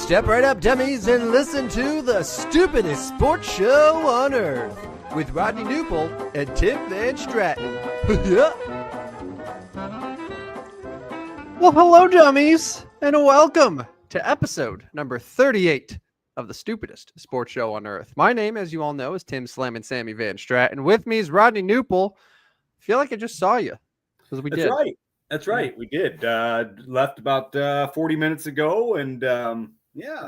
Step right up, dummies, and listen to the stupidest sports show on earth with Rodney Newpol and Tim Van Stratton. Yeah. Well, hello, dummies, and welcome to episode number 38 of the stupidest sports show on earth. My name, as you all know, is Tim Slam and Sammy Van Stratton. With me is Rodney Newpol. I feel like I just saw you because we did. That's right. That's right. We did. Left about 40 minutes ago. And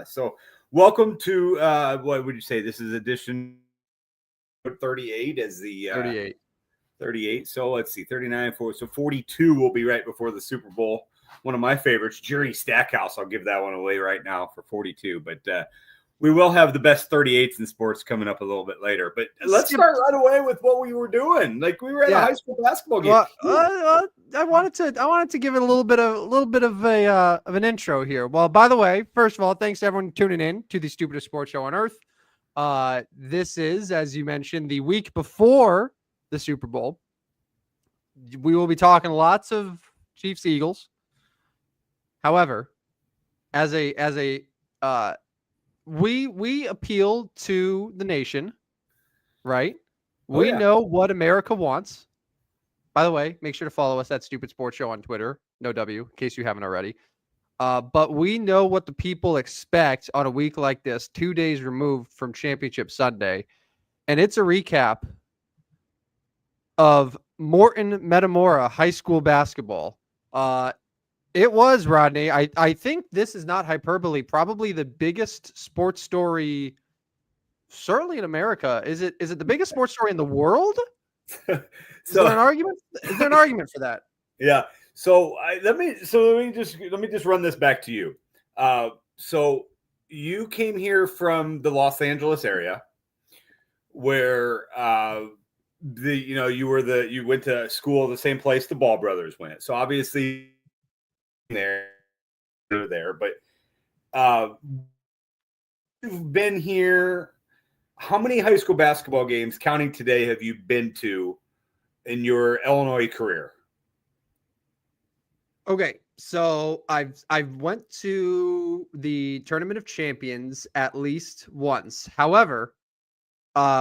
so welcome to, what would you say? This is edition 38 as the 38. So let's see, 39, 40. So 42 will be right before the Super Bowl. One of my favorites, Jerry Stackhouse. I'll give that one away right now for 42. But we will have the best 38s in sports coming up a little bit later. But let's start right away with what we were doing. Like we were at a high school basketball game. I wanted to give it a little bit of an intro here. Well, by the way, first of all, thanks to everyone tuning in to the stupidest sports show on earth. This is, as you mentioned, the week before the Super Bowl. We will be talking lots of Chiefs Eagles. However, we appeal to the nation, right? We know what America wants. By the way, make sure to follow us at Stupid Sports Show on Twitter. No W, in case you haven't already. But we know what the people expect on a week like this, 2 days removed from Championship Sunday. And it's a recap of Morton Metamora High School basketball. It was, Rodney. I think this is not hyperbole. Probably the biggest sports story, certainly in America. Is it the biggest sports story in the world? Is there an argument? Is there an argument for that? Yeah. So let me just run this back to you. So you came here from the Los Angeles area, where you went to school the same place the Ball brothers went. So obviously there, but you've been here. How many high school basketball games, counting today, have you been to in your Illinois career? Okay, so I've went to the Tournament of Champions at least once. However,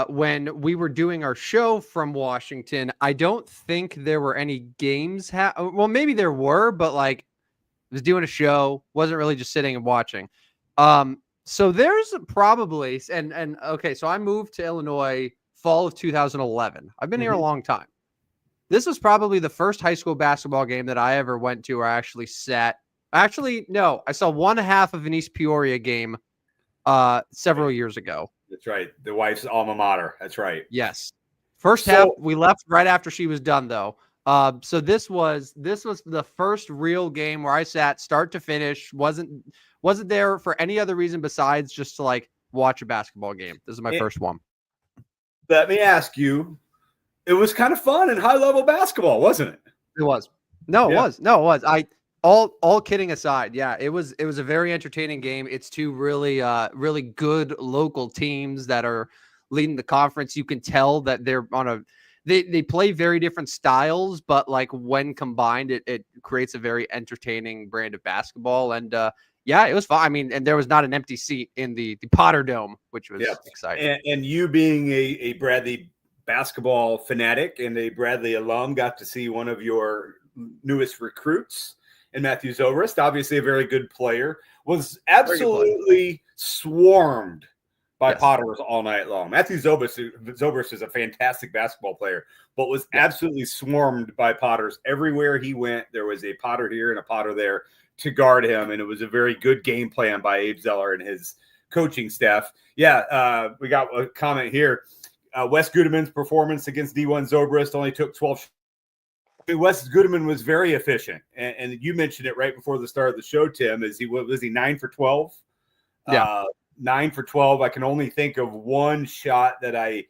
when we were doing our show from Washington, I don't think there were any games. Well, maybe there were, but like I was doing a show, wasn't really just sitting and watching. So there's probably okay. So I moved to Illinois fall of 2011. I've been here a long time. This was probably the first high school basketball game that I ever went to or actually sat. Actually, no, I saw one half of an East Peoria game several years ago. That's right. The wife's alma mater. That's right. Yes. First half, we left right after she was done, though. So this was the first real game where I sat start to finish. Wasn't there for any other reason besides just to like watch a basketball game. This is my first one. Let me ask you. It was kind of fun and high level basketball, wasn't it? It was. No, it was. All kidding aside, yeah, it was a very entertaining game. It's two really good local teams that are leading the conference. You can tell that they're on they play very different styles, but like when combined, it creates a very entertaining brand of basketball. And it was fun. I mean, and there was not an empty seat in the Potter Dome, which was exciting. And you being a Bradley basketball fanatic and a Bradley alum, got to see one of your newest recruits in Matthew Zobrist, obviously a very good player, was absolutely swarmed by Potters all night long. Matthew Zobrist is a fantastic basketball player, but was absolutely swarmed by Potters. Everywhere he went, there was a Potter here and a Potter there to guard him, and it was a very good game plan by Abe Zeller and his coaching staff. We got a comment here. Wes Goodeman's performance against D1 Zobrist only took 12 Wes Goodeman was very efficient, and you mentioned it right before the start of the show, Tim. Was he 9 for 12? Yeah, 9 for 12. I can only think of one shot that I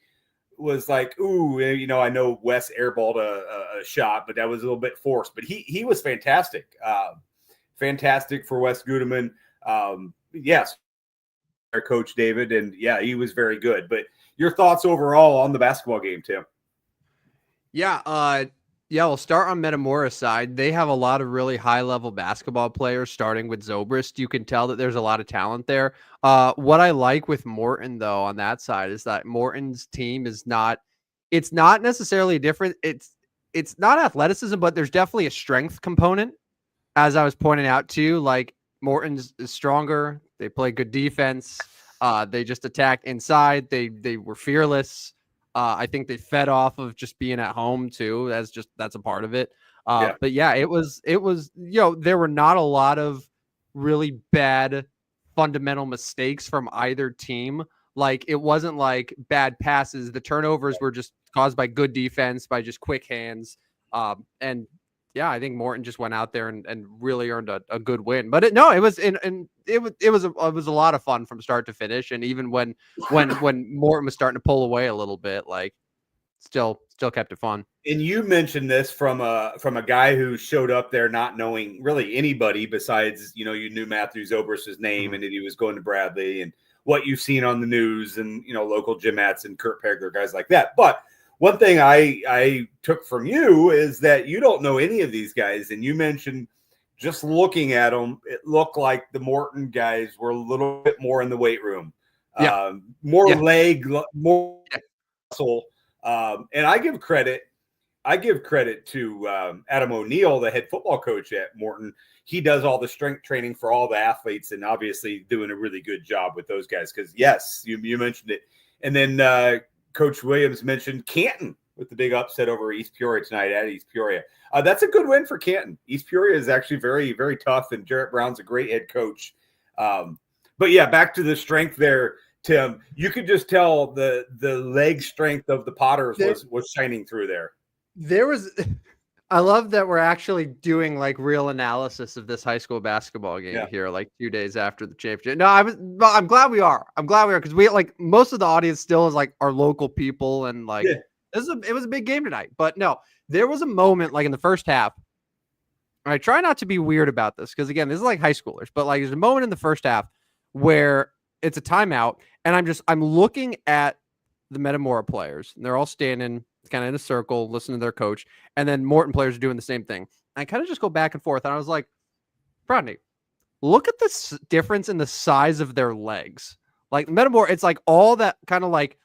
was like, ooh, I know Wes airballed a shot, but that was a little bit forced. But he was fantastic, fantastic for Wes Goodeman. Yes, our coach David, and he was very good. But your thoughts overall on the basketball game, Tim? Yeah, Yeah, we'll start on Metamora's side. They have a lot of really high-level basketball players, starting with Zobrist. You can tell that there's a lot of talent there. What I like with Morton, though, on that side is that Morton's team is not. It's not necessarily different. It's not athleticism, but there's definitely a strength component. As I was pointing out too, like Morton's is stronger. They play good defense. They just attacked inside. They were fearless. I think they fed off of just being at home too. That's a part of it. Yeah. But yeah, it was there were not a lot of really bad fundamental mistakes from either team. Like it wasn't like bad passes. The turnovers were just caused by good defense, by just quick hands. And yeah, I think Morton just went out there and really earned a good win. But it was a lot of fun from start to finish. And even when Morton was starting to pull away a little bit, like still kept it fun. And you mentioned this from a guy who showed up there not knowing really anybody besides, you knew Matthew Zobrist's name and that he was going to Bradley and what you've seen on the news and, local Jim Matson, Kurt Pegler, guys like that. But one thing I took from you is that you don't know any of these guys. And you mentioned just looking at them, it looked like the Morton guys were a little bit more in the weight room, more leg, more muscle. And I give credit to Adam O'Neill, the head football coach at Morton. He does all the strength training for all the athletes and obviously doing a really good job with those guys. Because, yes, you mentioned it. And then Coach Williams mentioned Canton with the big upset over East Peoria tonight at East Peoria. That's a good win for Canton. East Peoria is actually very, very tough, and Jarrett Brown's a great head coach. But, yeah, back to the strength there, Tim. You could just tell the leg strength of the Potters was shining through there. I love that we're actually doing like real analysis of this high school basketball game here, like 2 days after the championship. No, I'm glad we are. Because we like most of the audience still is like our local people and like it was a big game tonight. But no, there was a moment like in the first half. And I try not to be weird about this because again, this is like high schoolers, but like there's a moment in the first half where it's a timeout and I'm looking at the Metamora players and they're all standing kind of in a circle, listening to their coach. And then Morton players are doing the same thing. I kind of just go back and forth. And I was like, Rodney, look at this difference in the size of their legs. Like Metamora, it's like all that kind of like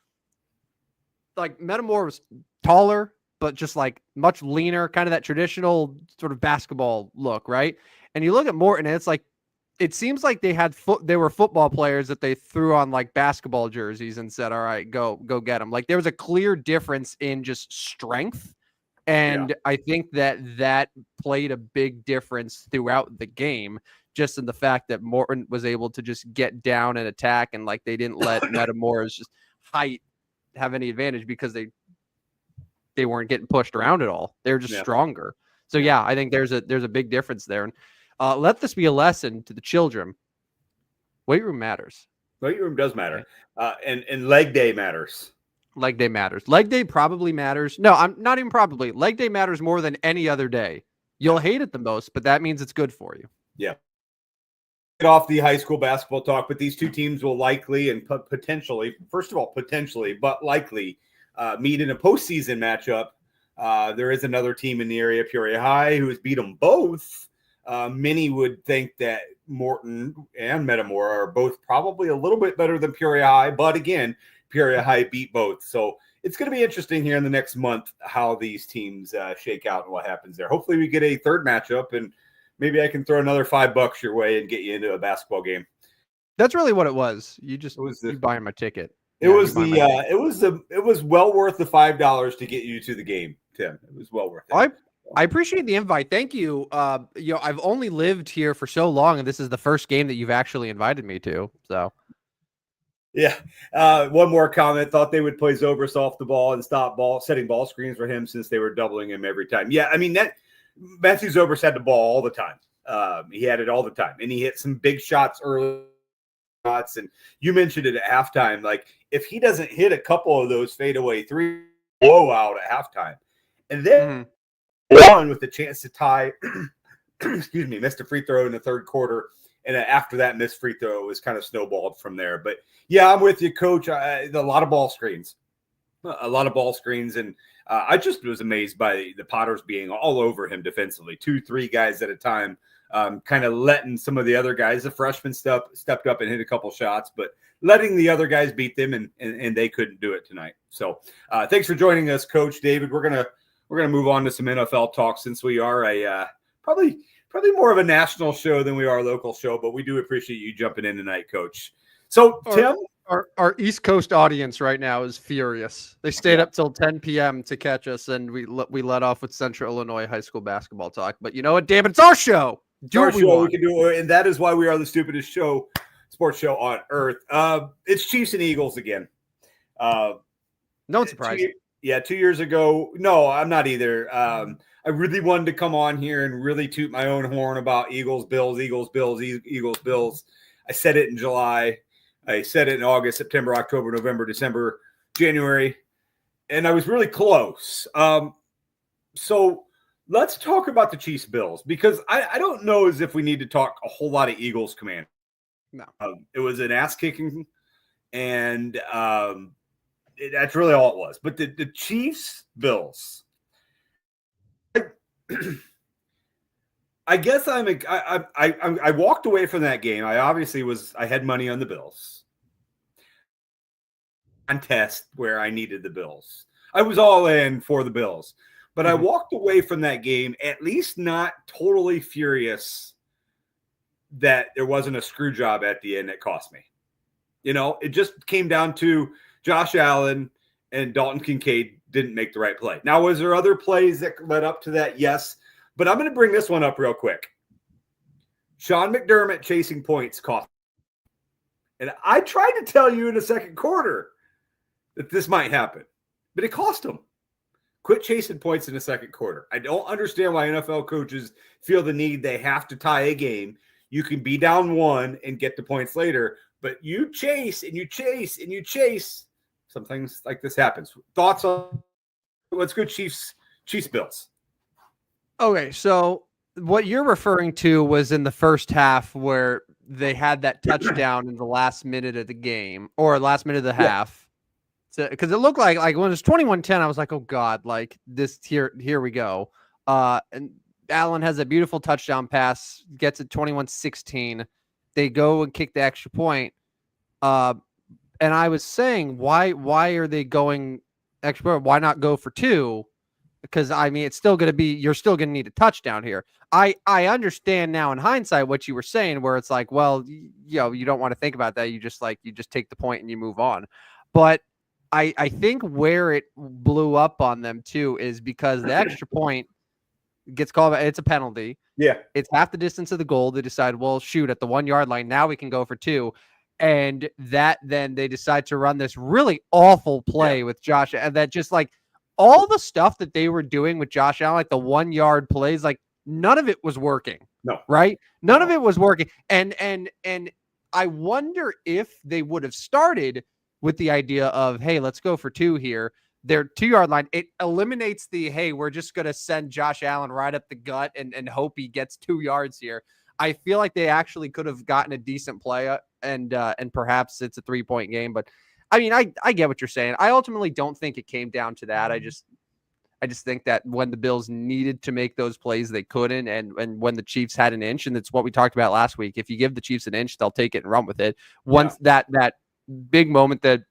Metamora was taller, but just like much leaner, kind of that traditional sort of basketball look, right? And you look at Morton and it's like, it seems like they were football players that they threw on like basketball jerseys and said, all right, go get them. Like there was a clear difference in just strength. And I think that played a big difference throughout the game, just in the fact that Morton was able to just get down and attack. And like, they didn't let Metamora's just height have any advantage because they weren't getting pushed around at all. They're just stronger. So yeah, I think there's a big difference there. And let this be a lesson to the children. Weight room matters. Weight room does matter. And leg day matters. Leg day matters. Leg day probably matters. No, I'm not even probably. Leg day matters more than any other day. You'll hate it the most, but that means it's good for you. Yeah. Get off the high school basketball talk, but these two teams will likely and potentially, first of all, potentially, but likely meet in a postseason matchup. There is another team in the area, Peoria High, who has beat them both. Many would think that Morton and Metamora are both probably a little bit better than Peoria High, but again, Peoria High beat both. So it's going to be interesting here in the next month how these teams shake out and what happens there. Hopefully we get a third matchup and maybe I can throw another $5 your way and get you into a basketball game. That's really what it was. You buying my ticket. It was well worth the $5 to get you to the game, Tim. It was well worth it. I appreciate the invite. Thank you. I've only lived here for so long, and this is the first game that you've actually invited me to. So, yeah. One more comment. Thought they would play Zobrist off the ball and stop setting ball screens for him since they were doubling him every time. Yeah, I mean that Matthew Zobrist had the ball all the time. He had it all the time, and he hit some big shots early. And you mentioned it at halftime. Like if he doesn't hit a couple of those fadeaway three, blowout at halftime, and then. One with the chance to tie, excuse me, missed a free throw in the third quarter. And after that missed free throw, it was kind of snowballed from there. But yeah, I'm with you, Coach. A lot of ball screens. And I just was amazed by the Potters being all over him defensively, 2-3 guys at a time, kind of letting some of the other guys, the freshmen stepped up and hit a couple shots, but letting the other guys beat them, and they couldn't do it tonight. So thanks for joining us, Coach David. We're gonna move on to some NFL talk since we are a probably more of a national show than we are a local show, but we do appreciate you jumping in tonight, Coach. So Tim. Our East Coast audience right now is furious. They stayed up till 10 p.m. to catch us, and we let off with Central Illinois high school basketball talk. But you know what, David? It's our show. Do what we want. We can do it, and that is why we are the stupidest sports show on earth. It's Chiefs and Eagles again. No surprise. 2 years ago. No, I'm not either. I really wanted to come on here and really toot my own horn about Eagles, Bills, Eagles, Bills, Eagles, Bills. I said it in July. I said it in August, September, October, November, December, January, and I was really close. So let's talk about the Chiefs Bills, because I don't know as if we need to talk a whole lot of Eagles command. No. It was an ass kicking, and that's really all it was. But the Chiefs Bills, I guess I walked away from that game. I had money on the Bills. Contest where I needed the Bills. I was all in for the Bills, but I walked away from that game at least not totally furious that there wasn't a screw job at the end that cost me. It just came down to Josh Allen and Dalton Kincaid didn't make the right play. Now, was there other plays that led up to that? Yes. But I'm going to bring this one up real quick. Sean McDermott chasing points cost. And I tried to tell you in the second quarter that this might happen, but it cost him. Quit chasing points in the second quarter. I don't understand why NFL coaches feel the need they have to tie a game. You can be down one and get the points later, but you chase and you chase and you chase. Some things like this happens. Thoughts on let's go Chiefs Bills. Okay, so what you're referring to was in the first half where they had that touchdown in the last minute of the game or last minute of the half. Because it looked like when it was 21-10, I was like, oh God, like this here we go. And Allen has a beautiful touchdown pass, gets it 21-16. They go and kick the extra point. And I was saying, why are they going extra? Why not go for two? Because it's still going to be, you're still going to need a touchdown here. I understand now in hindsight what you were saying, where it's like, well, you don't want to think about that. You just take the point and you move on. But I think where it blew up on them too is because the extra point gets called. It's a penalty. Yeah. It's half the distance of the goal. They decide, well, shoot, at the 1 yard line. Now we can go for two. And then they decide to run this really awful play with Josh. And that just like all the stuff that they were doing with Josh Allen, like the 1 yard plays, like none of it was working. No. Right? None of it was working. And I wonder if they would have started with the idea of, hey, let's go for two here. Their 2 yard line, it eliminates the, hey, we're just going to send Josh Allen right up the gut and hope he gets 2 yards here. I feel like they actually could have gotten a decent play and perhaps it's a 3-point game. But I get what you're saying. I ultimately don't think it came down to that. I just think that when the Bills needed to make those plays, they couldn't. And when the Chiefs had an inch, and it's what we talked about last week, if you give the Chiefs an inch, they'll take it and run with it. Once that big moment, that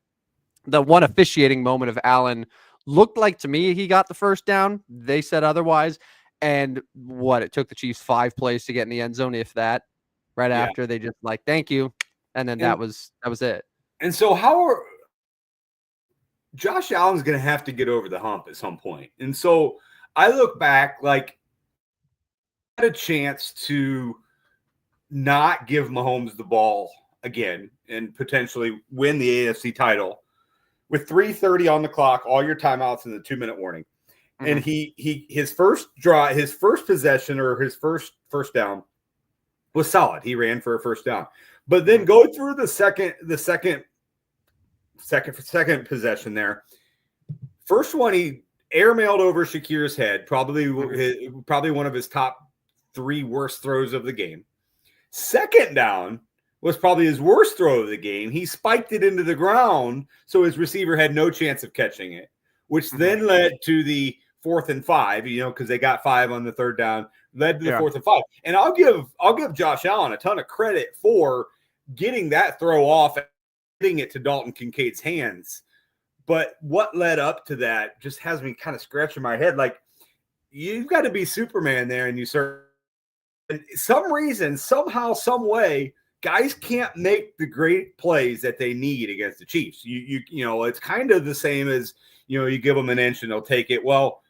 the one officiating moment of Allen looked like to me he got the first down. They said otherwise. And it took the Chiefs 5 plays to get in the end zone, if that. Right after they just like, thank you. And then that was it. And so Josh Allen's going to have to get over the hump at some point. And so I look back, like, had a chance to not give Mahomes the ball again and potentially win the AFC title with 3:30 on the clock, all your timeouts and the 2-minute warning. Mm-hmm. And his first possession or his first down was solid. He ran for a first down. But then go through the second possession there. First one, he airmailed over Shakir's head, probably one of his top 3 worst throws of the game. Second down was probably his worst throw of the game. He spiked it into the ground, so his receiver had no chance of catching it. which Mhm. then led to the 4th and 5, because they got 5 on the third down, led to the Yeah. 4th and 5. And I'll give Josh Allen a ton of credit for getting that throw off and getting it to Dalton Kincaid's hands. But what led up to that just has me kind of scratching my head. Like, you've got to be Superman there, and some reason, somehow, some way, guys can't make the great plays that they need against the Chiefs. It's kind of the same as, you give them an inch and they'll take it. Well,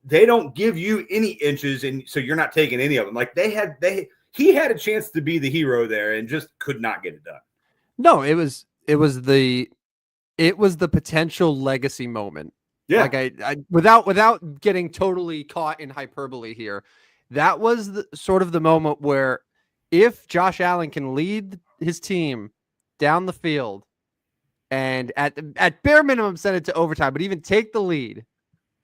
they don't give you any inches, and so you're not taking any of them. Like he had a chance to be the hero there and just could not get it done. No, it was the potential legacy moment. Yeah. Like I without getting totally caught in hyperbole here, that was sort of the moment where if Josh Allen can lead his team down the field and at bare minimum send it to overtime, but even take the lead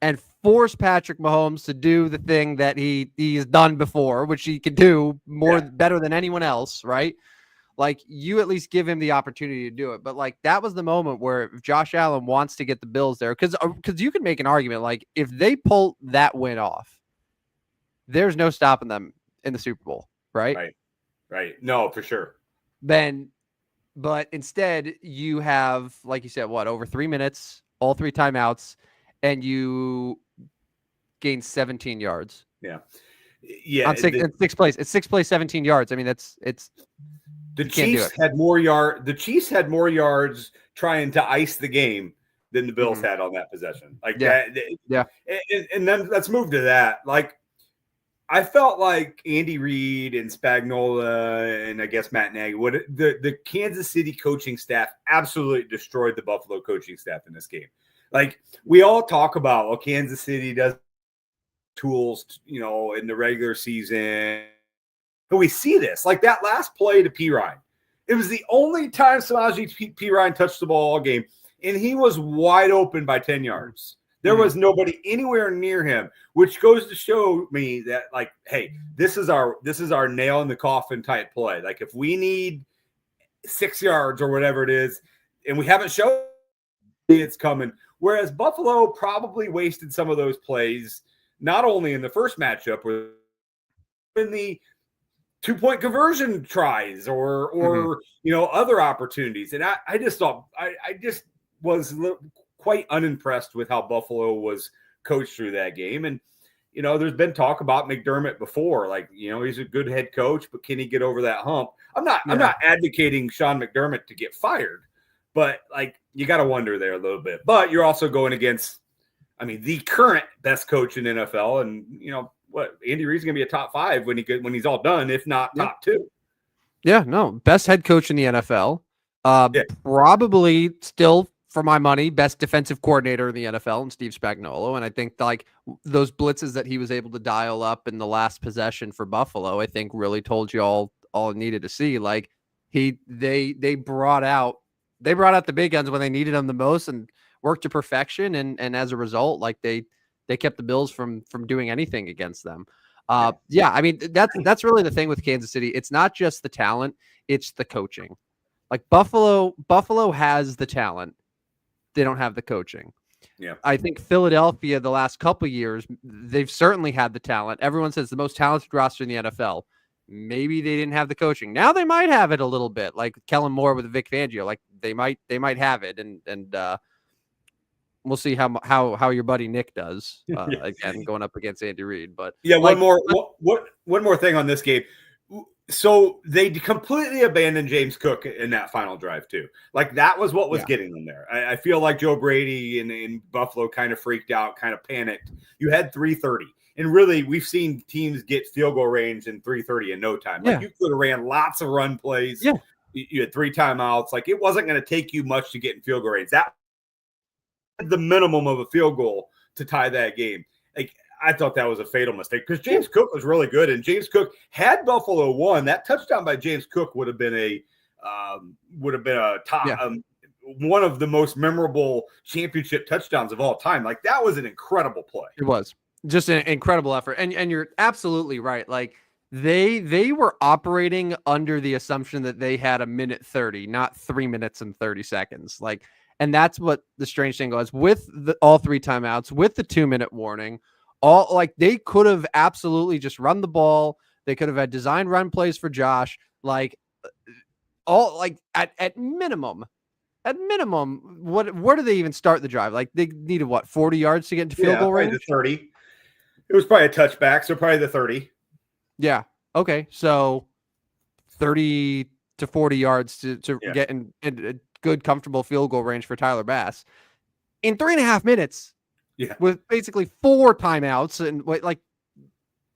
and force Patrick Mahomes to do the thing that he's done before, which he can do better than anyone else, right? Like, you at least give him the opportunity to do it. But like, that was the moment where if Josh Allen wants to get the Bills there, because you can make an argument, like, if they pull that win off, there's no stopping them in the Super Bowl, right? Right. No, for sure. But instead you have, like you said, over 3 minutes, all 3 timeouts, and you gain 17 yards. Yeah. On six plays. It's 6 plays, 17 yards. I mean, the Chiefs had more yards trying to ice the game than the Bills had on that possession. Like that. Yeah. And then let's move to that. Like, I felt like Andy Reid and Spagnuolo and I guess Matt Nagy, the Kansas City coaching staff absolutely destroyed the Buffalo coaching staff in this game. Like, we all talk about, well, Kansas City does tools, in the regular season. But we see this, like that last play to P. Ryan. It was the only time Samaje P. Ryan touched the ball all game, and he was wide open by 10 yards. There was nobody anywhere near him, which goes to show me that, like, hey, this is our nail in the coffin type play. Like, if we need 6 yards or whatever it is, and we haven't shown it's coming. Whereas Buffalo probably wasted some of those plays, not only in the first matchup, but in the 2-point conversion tries or other opportunities. And I just thought I just was quite unimpressed with how Buffalo was coached through that game. And, there's been talk about McDermott before, like, he's a good head coach, but can he get over that hump? I'm not advocating Sean McDermott to get fired, but like, you got to wonder there a little bit. But you're also going against, the current best coach in NFL, and Andy Reid's going to be a top 5 when he's all done, if not top 2. Yeah, no, best head coach in the NFL. Probably still, for my money, best defensive coordinator in the NFL, and Steve Spagnuolo. And I think like those blitzes that he was able to dial up in the last possession for Buffalo, I think really told you all it needed to see. Like they brought out the big guns when they needed them the most and worked to perfection. And as a result, like they kept the Bills from doing anything against them. That's really the thing with Kansas City. It's not just the talent, it's the coaching. Like Buffalo has the talent. They don't have the coaching. Yeah. I think Philadelphia, the last couple of years, they've certainly had the talent. Everyone says the most talented roster in the NFL. Maybe they didn't have the coaching. Now they might have it a little bit, like Kellen Moore with Vic Fangio. Like they might have it, and we'll see how your buddy Nick does again going up against Andy Reid. But one more thing on this game. So they completely abandoned James Cook in that final drive too. Like that was what was getting them there. I feel like Joe Brady in Buffalo kind of freaked out, kind of panicked. You had 3:30. And really, we've seen teams get field goal range in 3:30 in no time. Like you could have ran lots of run plays. Yeah. You had 3 timeouts. Like it wasn't going to take you much to get in field goal range. That was the minimum of a field goal to tie that game. Like I thought that was a fatal mistake because James Cook was really good. And James Cook, had Buffalo won, that touchdown by James Cook would have been a top one of the most memorable championship touchdowns of all time. Like that was an incredible play. It was. Just an incredible effort. And you're absolutely right. Like they were operating under the assumption that they had a minute 30, not 3 minutes and 30 seconds. Like And that's what the strange thing was with all 3 timeouts, with the 2-minute warning. All like they could have absolutely just run the ball. They could have had designed run plays for Josh. Like all like at minimum, where do they even start the drive? Like they needed 40 yards to get into field goal range? The 30. It was probably a touchback, so probably the 30. Yeah. Okay. So 30 to 40 yards to get in a good, comfortable field goal range for Tyler Bass in 3.5 minutes. Yeah. With basically 4 timeouts and like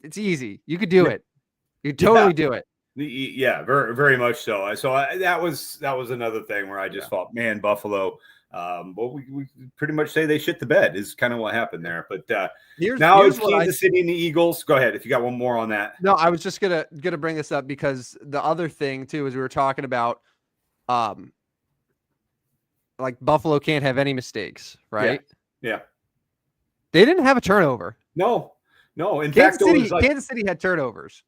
it's easy. You could do it. You totally do it. Yeah, very, very much so. That was another thing where I just thought, man, Buffalo. Well, we pretty much say they shit the bed is kind of what happened there. But here's it's Kansas City and the Eagles. Go ahead if you got one more on that. No, I was just gonna bring this up because the other thing too is we were talking about, like Buffalo can't have any mistakes, right? Yeah. They didn't have a turnover. No. In Kansas fact, Kansas City had turnovers,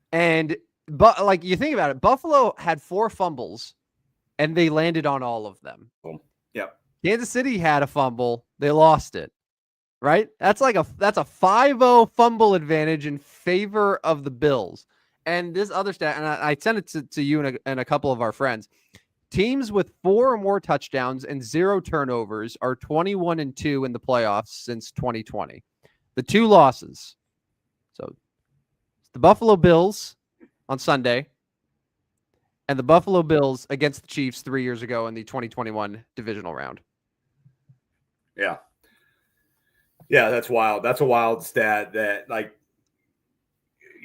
but like you think about it, Buffalo had 4 fumbles, and they landed on all of them. Yep. Kansas City had a fumble, they lost it. Right? That's a 5-0 fumble advantage in favor of the Bills. And this other stat, and I sent it to you and a couple of our friends. Teams with 4 or more touchdowns and 0 turnovers are 21-2 in the playoffs since 2020. The 2 losses. So it's the Buffalo Bills on Sunday and the Buffalo Bills against the Chiefs 3 years ago in the 2021 divisional round. Yeah. Yeah, that's wild. That's a wild stat that, like,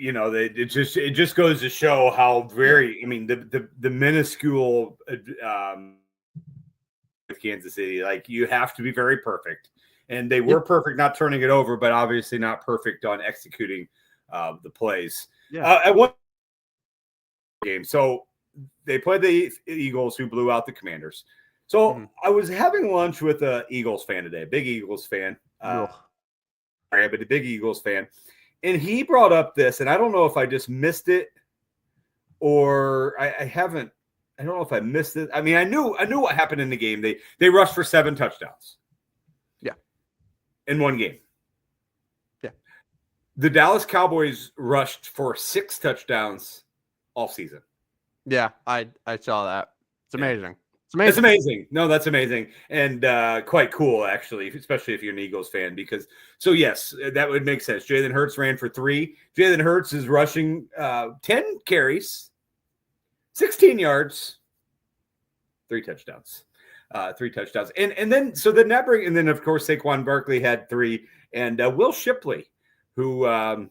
it just goes to show how very, I mean, the minuscule with Kansas City, like you have to be very perfect. And they were perfect not turning it over, but obviously not perfect on executing the plays. Yeah. At one game, so they played the Eagles, who blew out the Commanders. So I was having lunch with an Eagles fan today, a big Eagles fan. But a big Eagles fan. And he brought up this, and I don't know if I just missed it or I haven't. I don't know if I missed it. I mean, I knew what happened in the game. They rushed for 7 touchdowns. Yeah. In one game. Yeah. The Dallas Cowboys rushed for 6 touchdowns all season. Yeah, I saw that. It's amazing. Yeah. It's amazing. No, that's amazing. And quite cool, actually, especially if you're an Eagles fan, because yes, that would make sense. Jalen Hurts ran for 3. Jalen Hurts is rushing 10 carries, 16 yards, 3 touchdowns. 3 touchdowns. And then of course Saquon Barkley had 3, and Will Shipley, who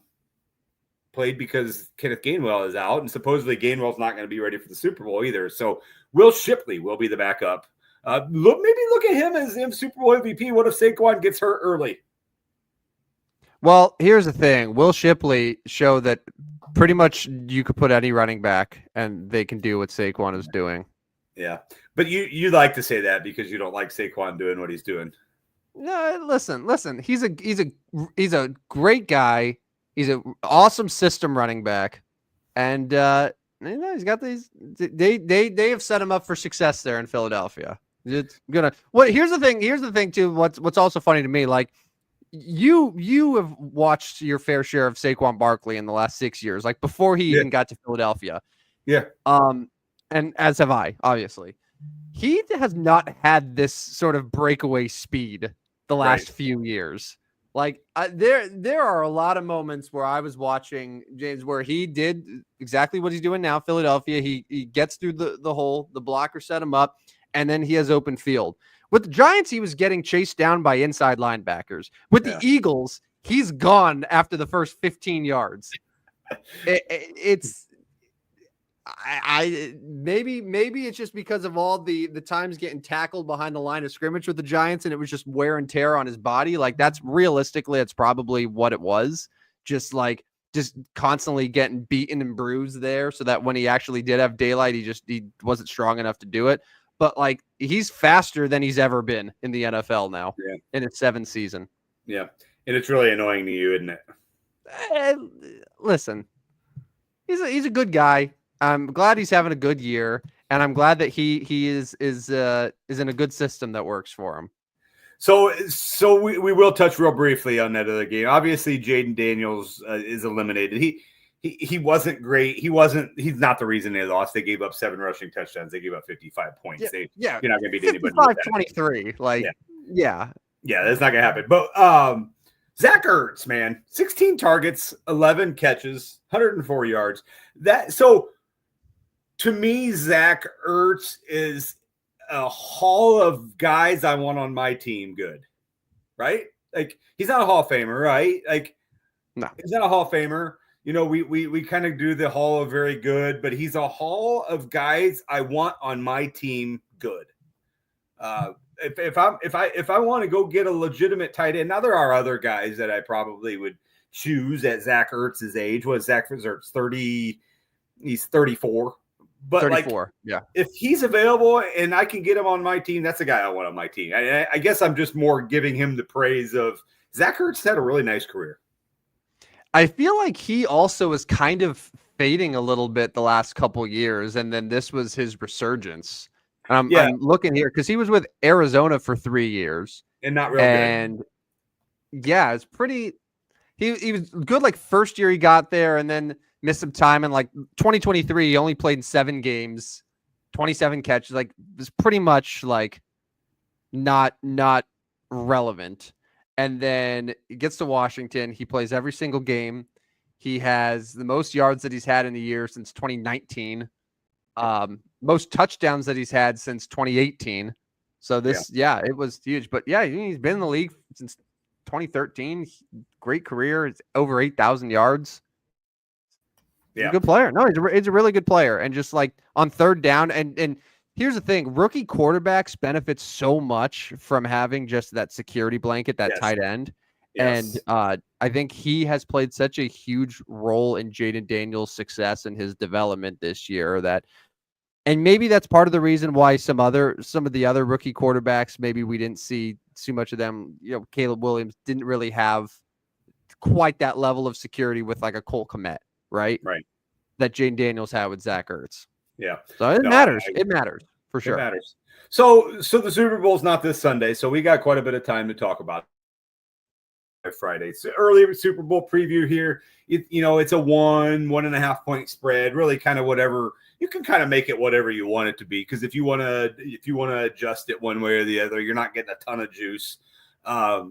played because Kenneth Gainwell is out, and supposedly Gainwell's not going to be ready for the Super Bowl either. So Will Shipley will be the backup. Maybe look at him as Super Bowl MVP. What if Saquon gets hurt early? Well, here's the thing. Will Shipley showed that pretty much you could put any running back and they can do what Saquon is doing. Yeah. But you like to say that because you don't like Saquon doing what he's doing. No, listen. He's a great guy. He's an awesome system running back. And he's got these. They have set him up for success there in Philadelphia. It's gonna. Here's the thing. Here's the thing too. What's also funny to me, like you have watched your fair share of Saquon Barkley in the last 6 years, like before he even got to Philadelphia. Yeah. And as have I, obviously. He has not had this sort of breakaway speed the last few years. Like there are a lot of moments where I was watching James where he did exactly what he's doing now. Philadelphia, he gets through the hole, the blocker set him up, and then he has open field. With the Giants, he was getting chased down by inside linebackers. With the Eagles, he's gone after the first 15 yards. Maybe it's just because of all the times getting tackled behind the line of scrimmage with the Giants, and it was just wear and tear on his body. Like that's probably what it was. Just constantly getting beaten and bruised there, so that when he actually did have daylight, he wasn't strong enough to do it. But like he's faster than he's ever been in the NFL now in its 7th season. Yeah, and it's really annoying to you, isn't it? Listen, he's a good guy. I'm glad he's having a good year. and I'm glad that he is in a good system that works for him. So we will touch real briefly on that other game. Obviously, Jaden Daniels is eliminated. He wasn't great. He's not the reason they lost. They gave up 7 rushing touchdowns. They gave up 55 points. Yeah, you're not going to beat anybody with that. 55-23. Like, yeah, that's not going to happen. But Zach Ertz, man, 16 targets, 11 catches, 104 yards. To me, Zach Ertz is a hall of guys I want on my team. Good, right? Like, he's not a Hall of Famer, right? Like, no, he's not a Hall of Famer. You know, we kind of do the Hall of very good, but he's a hall of guys I want on my team. Good. If I want to go get a legitimate tight end, now there are other guys that I probably would choose at Zach Ertz's age. What is Zach Ertz? 30? He's 34. But 34, yeah. If he's available and I can get him on my team, that's the guy I want on my team. I guess I'm just more giving him the praise of Zach Ertz had a really nice career. I feel like he also is kind of fading a little bit the last couple years, and then this was his resurgence. And I'm looking here because he was with Arizona for 3 years and not real good. Yeah, it's pretty. He was good like first year he got there, and then missed some time. And like 2023, he only played in 7 games, 27 catches. Like, it was pretty much like not relevant. And then he gets to Washington. He plays every single game. He has the most yards that he's had in a year since 2019. Most touchdowns that he's had since 2018. So it was huge. But yeah, he's been in the league since 2013. Great career. It's over 8,000 yards. He's a good player. No, he's a really good player. And just like on third down, and here's the thing: rookie quarterbacks benefit so much from having just that security blanket, that tight end. Yes. And I think he has played such a huge role in Jaden Daniels' success and his development this year and maybe that's part of the reason why some of the other rookie quarterbacks, maybe we didn't see too much of them. You know, Caleb Williams didn't really have quite that level of security with like a Cole Kmet, right? Right. That Jaden Daniels had with Zach Ertz. Yeah. So it matters. It matters for sure. It matters. So the Super Bowl's not this Sunday, so we got quite a bit of time to talk about it. Friday. It's early Super Bowl preview here. It's a 1.5 point spread, really kind of whatever. You can kind of make it whatever you want it to be, because if you want to adjust it one way or the other, you're not getting a ton of juice. For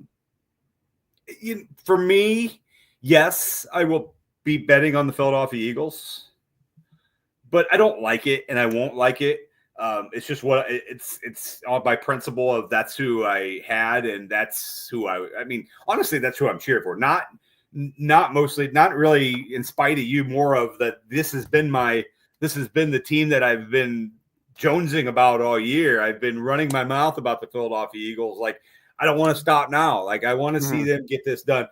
me, yes, I will be betting on the Philadelphia Eagles, but I don't like it and I won't like it. It's just it's all by principle of that's who I had and that's who I mean, honestly, that's who I'm cheering for. Not really in spite of you, more of that. This has been the team that I've been jonesing about all year. I've been running my mouth about the Philadelphia Eagles. Like, I don't want to stop now. Like, I want to see them get this done.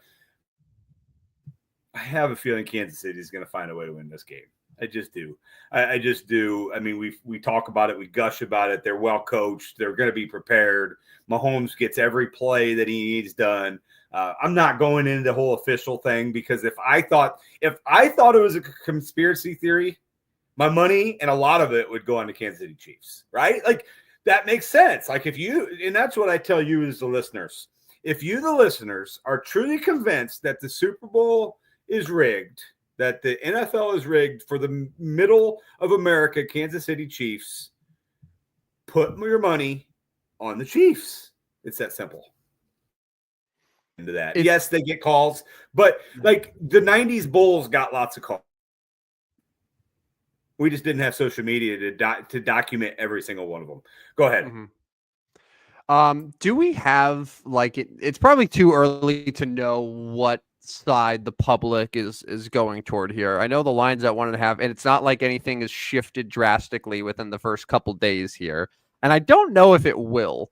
I have a feeling Kansas City is going to find a way to win this game. I just do. I just do. I mean, we talk about it. We gush about it. They're well coached. They're going to be prepared. Mahomes gets every play that he needs done. I'm not going into the whole official thing, because if I thought it was a conspiracy theory, my money and a lot of it would go on the Kansas City Chiefs, right? Like, that makes sense. Like, and that's what I tell you as the listeners. If you, the listeners, are truly convinced that the Super Bowl is rigged, that the NFL is rigged for the middle of America, Kansas City Chiefs, put your money on the Chiefs. It's that simple. Into that. Yes, they get calls, but like the 90s Bulls got lots of calls. We just didn't have social media to document every single one of them. Go ahead. Mm-hmm. Do we have it's probably too early to know what side the public is going toward here. I know the line's at 1.5, and it's not like anything has shifted drastically within the first couple days here. And I don't know if it will.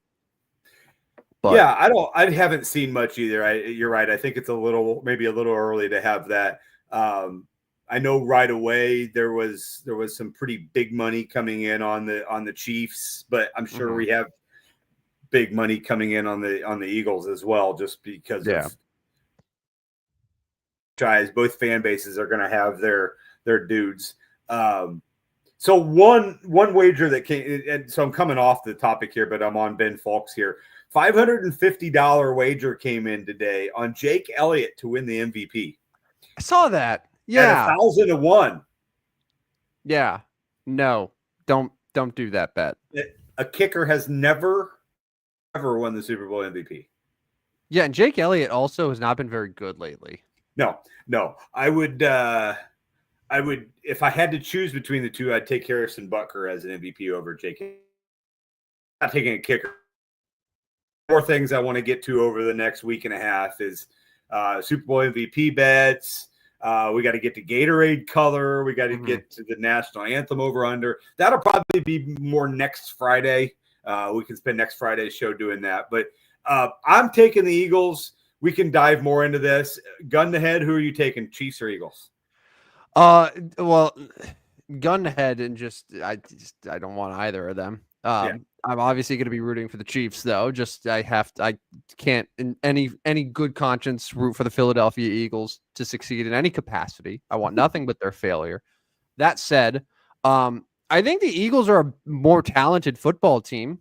But yeah, I haven't seen much either. You're right. I think it's maybe a little early to have that. I know right away there was some pretty big money coming in on the Chiefs, but I'm sure we have big money coming in on the Eagles as well, just because of both fan bases are going to have their dudes. So one wager that came, and so I'm coming off the topic here, but I'm on Ben Falks here. $550 wager came in today on Jake Elliott to win the MVP I saw that. at Yeah. 1,001. Yeah. No. Don't do that bet. A kicker has never ever won the Super Bowl MVP. Yeah, and Jake Elliott also has not been very good lately. No. I would if I had to choose between the two, I'd take Harrison Butker as an MVP over Jake. Not taking a kicker. More things I want to get to over the next week and a half is Super Bowl MVP bets. We got to get to Gatorade color. We got to get to the national anthem over under. That'll probably be more next Friday. We can spend next Friday's show doing that. But I'm taking the Eagles. We can dive more into this. Gun to head, who are you taking, Chiefs or Eagles? Well, gun to head, and I don't want either of them. I'm obviously going to be rooting for the Chiefs, though. I can't in any good conscience root for the Philadelphia Eagles to succeed in any capacity. I want nothing but their failure. That said, I think the Eagles are a more talented football team.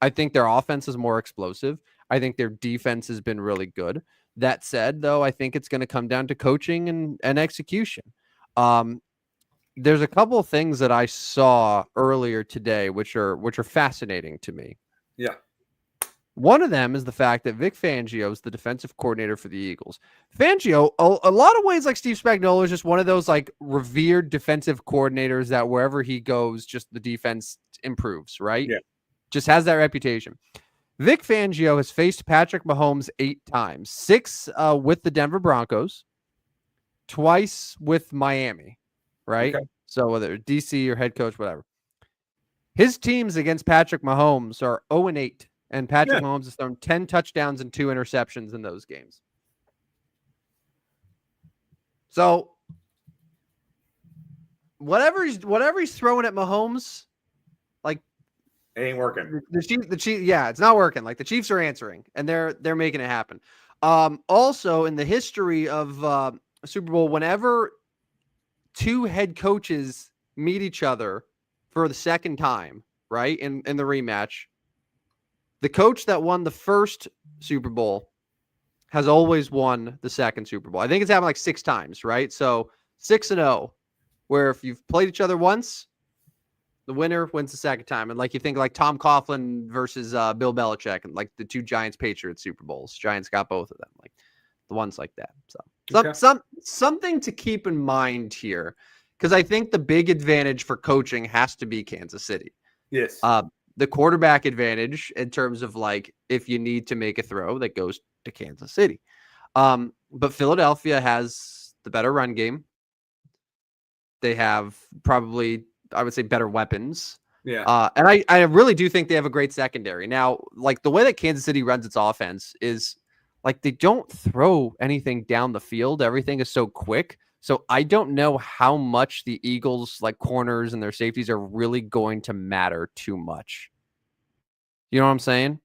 I think their offense is more explosive. I think their defense has been really good. That said, though, I think it's going to come down to coaching and execution. There's a couple of things that I saw earlier today, which are fascinating to me. Yeah. One of them is the fact that Vic Fangio is the defensive coordinator for the Eagles. Fangio, a lot of ways like Steve Spagnuolo, is just one of those like revered defensive coordinators that wherever he goes, just the defense improves, right? Yeah. Just has that reputation. Vic Fangio has faced Patrick Mahomes 8 times, 6 with the Denver Broncos, twice with Miami, right? Okay. So whether DC or head coach, whatever. His teams against Patrick Mahomes are 0-8, and Patrick Mahomes has thrown 10 touchdowns and 2 interceptions in those games. So whatever he's throwing at Mahomes, like, it ain't working. The Chiefs, yeah, it's not working. Like, the Chiefs are answering, and they're making it happen. Also, in the history of Super Bowl, whenever 2 head coaches meet each other for the second time, right, in the rematch, the coach that won the first Super Bowl has always won the second Super Bowl. I think it's happened like 6 times, right? So 6-0, where if you've played each other once, the winner wins the second time. And like you think like Tom Coughlin versus Bill Belichick, and like the 2 Giants-Patriots Super Bowls. Giants got both of them, like the ones like that. So something to keep in mind here, because I think the big advantage for coaching has to be Kansas City. Yes. The quarterback advantage in terms of like if you need to make a throw, that goes to Kansas City. But Philadelphia has the better run game. They have probably, I would say, better weapons. Yeah. And I really do think they have a great secondary. Now, like the way that Kansas City runs its offense is like they don't throw anything down the field. Everything is so quick. So I don't know how much the Eagles, like corners and their safeties, are really going to matter too much. You know what I'm saying?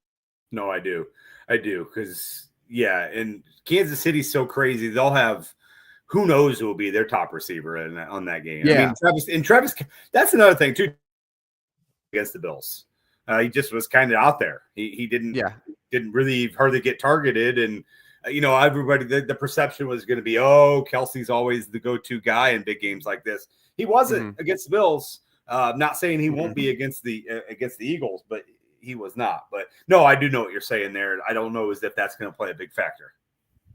No, I do. Because, yeah, and Kansas City's so crazy. They'll have who knows who will be their top receiver on that game. Yeah. I mean, Travis, that's another thing, too, against the Bills. He just was kind of out there. He didn't really hardly get targeted. And, everybody, the perception was going to be, Kelsey's always the go-to guy in big games like this. He wasn't against the Bills. Not saying he won't be against the Eagles, but he was not. But no, I do know what you're saying there. I don't know as if that's going to play a big factor.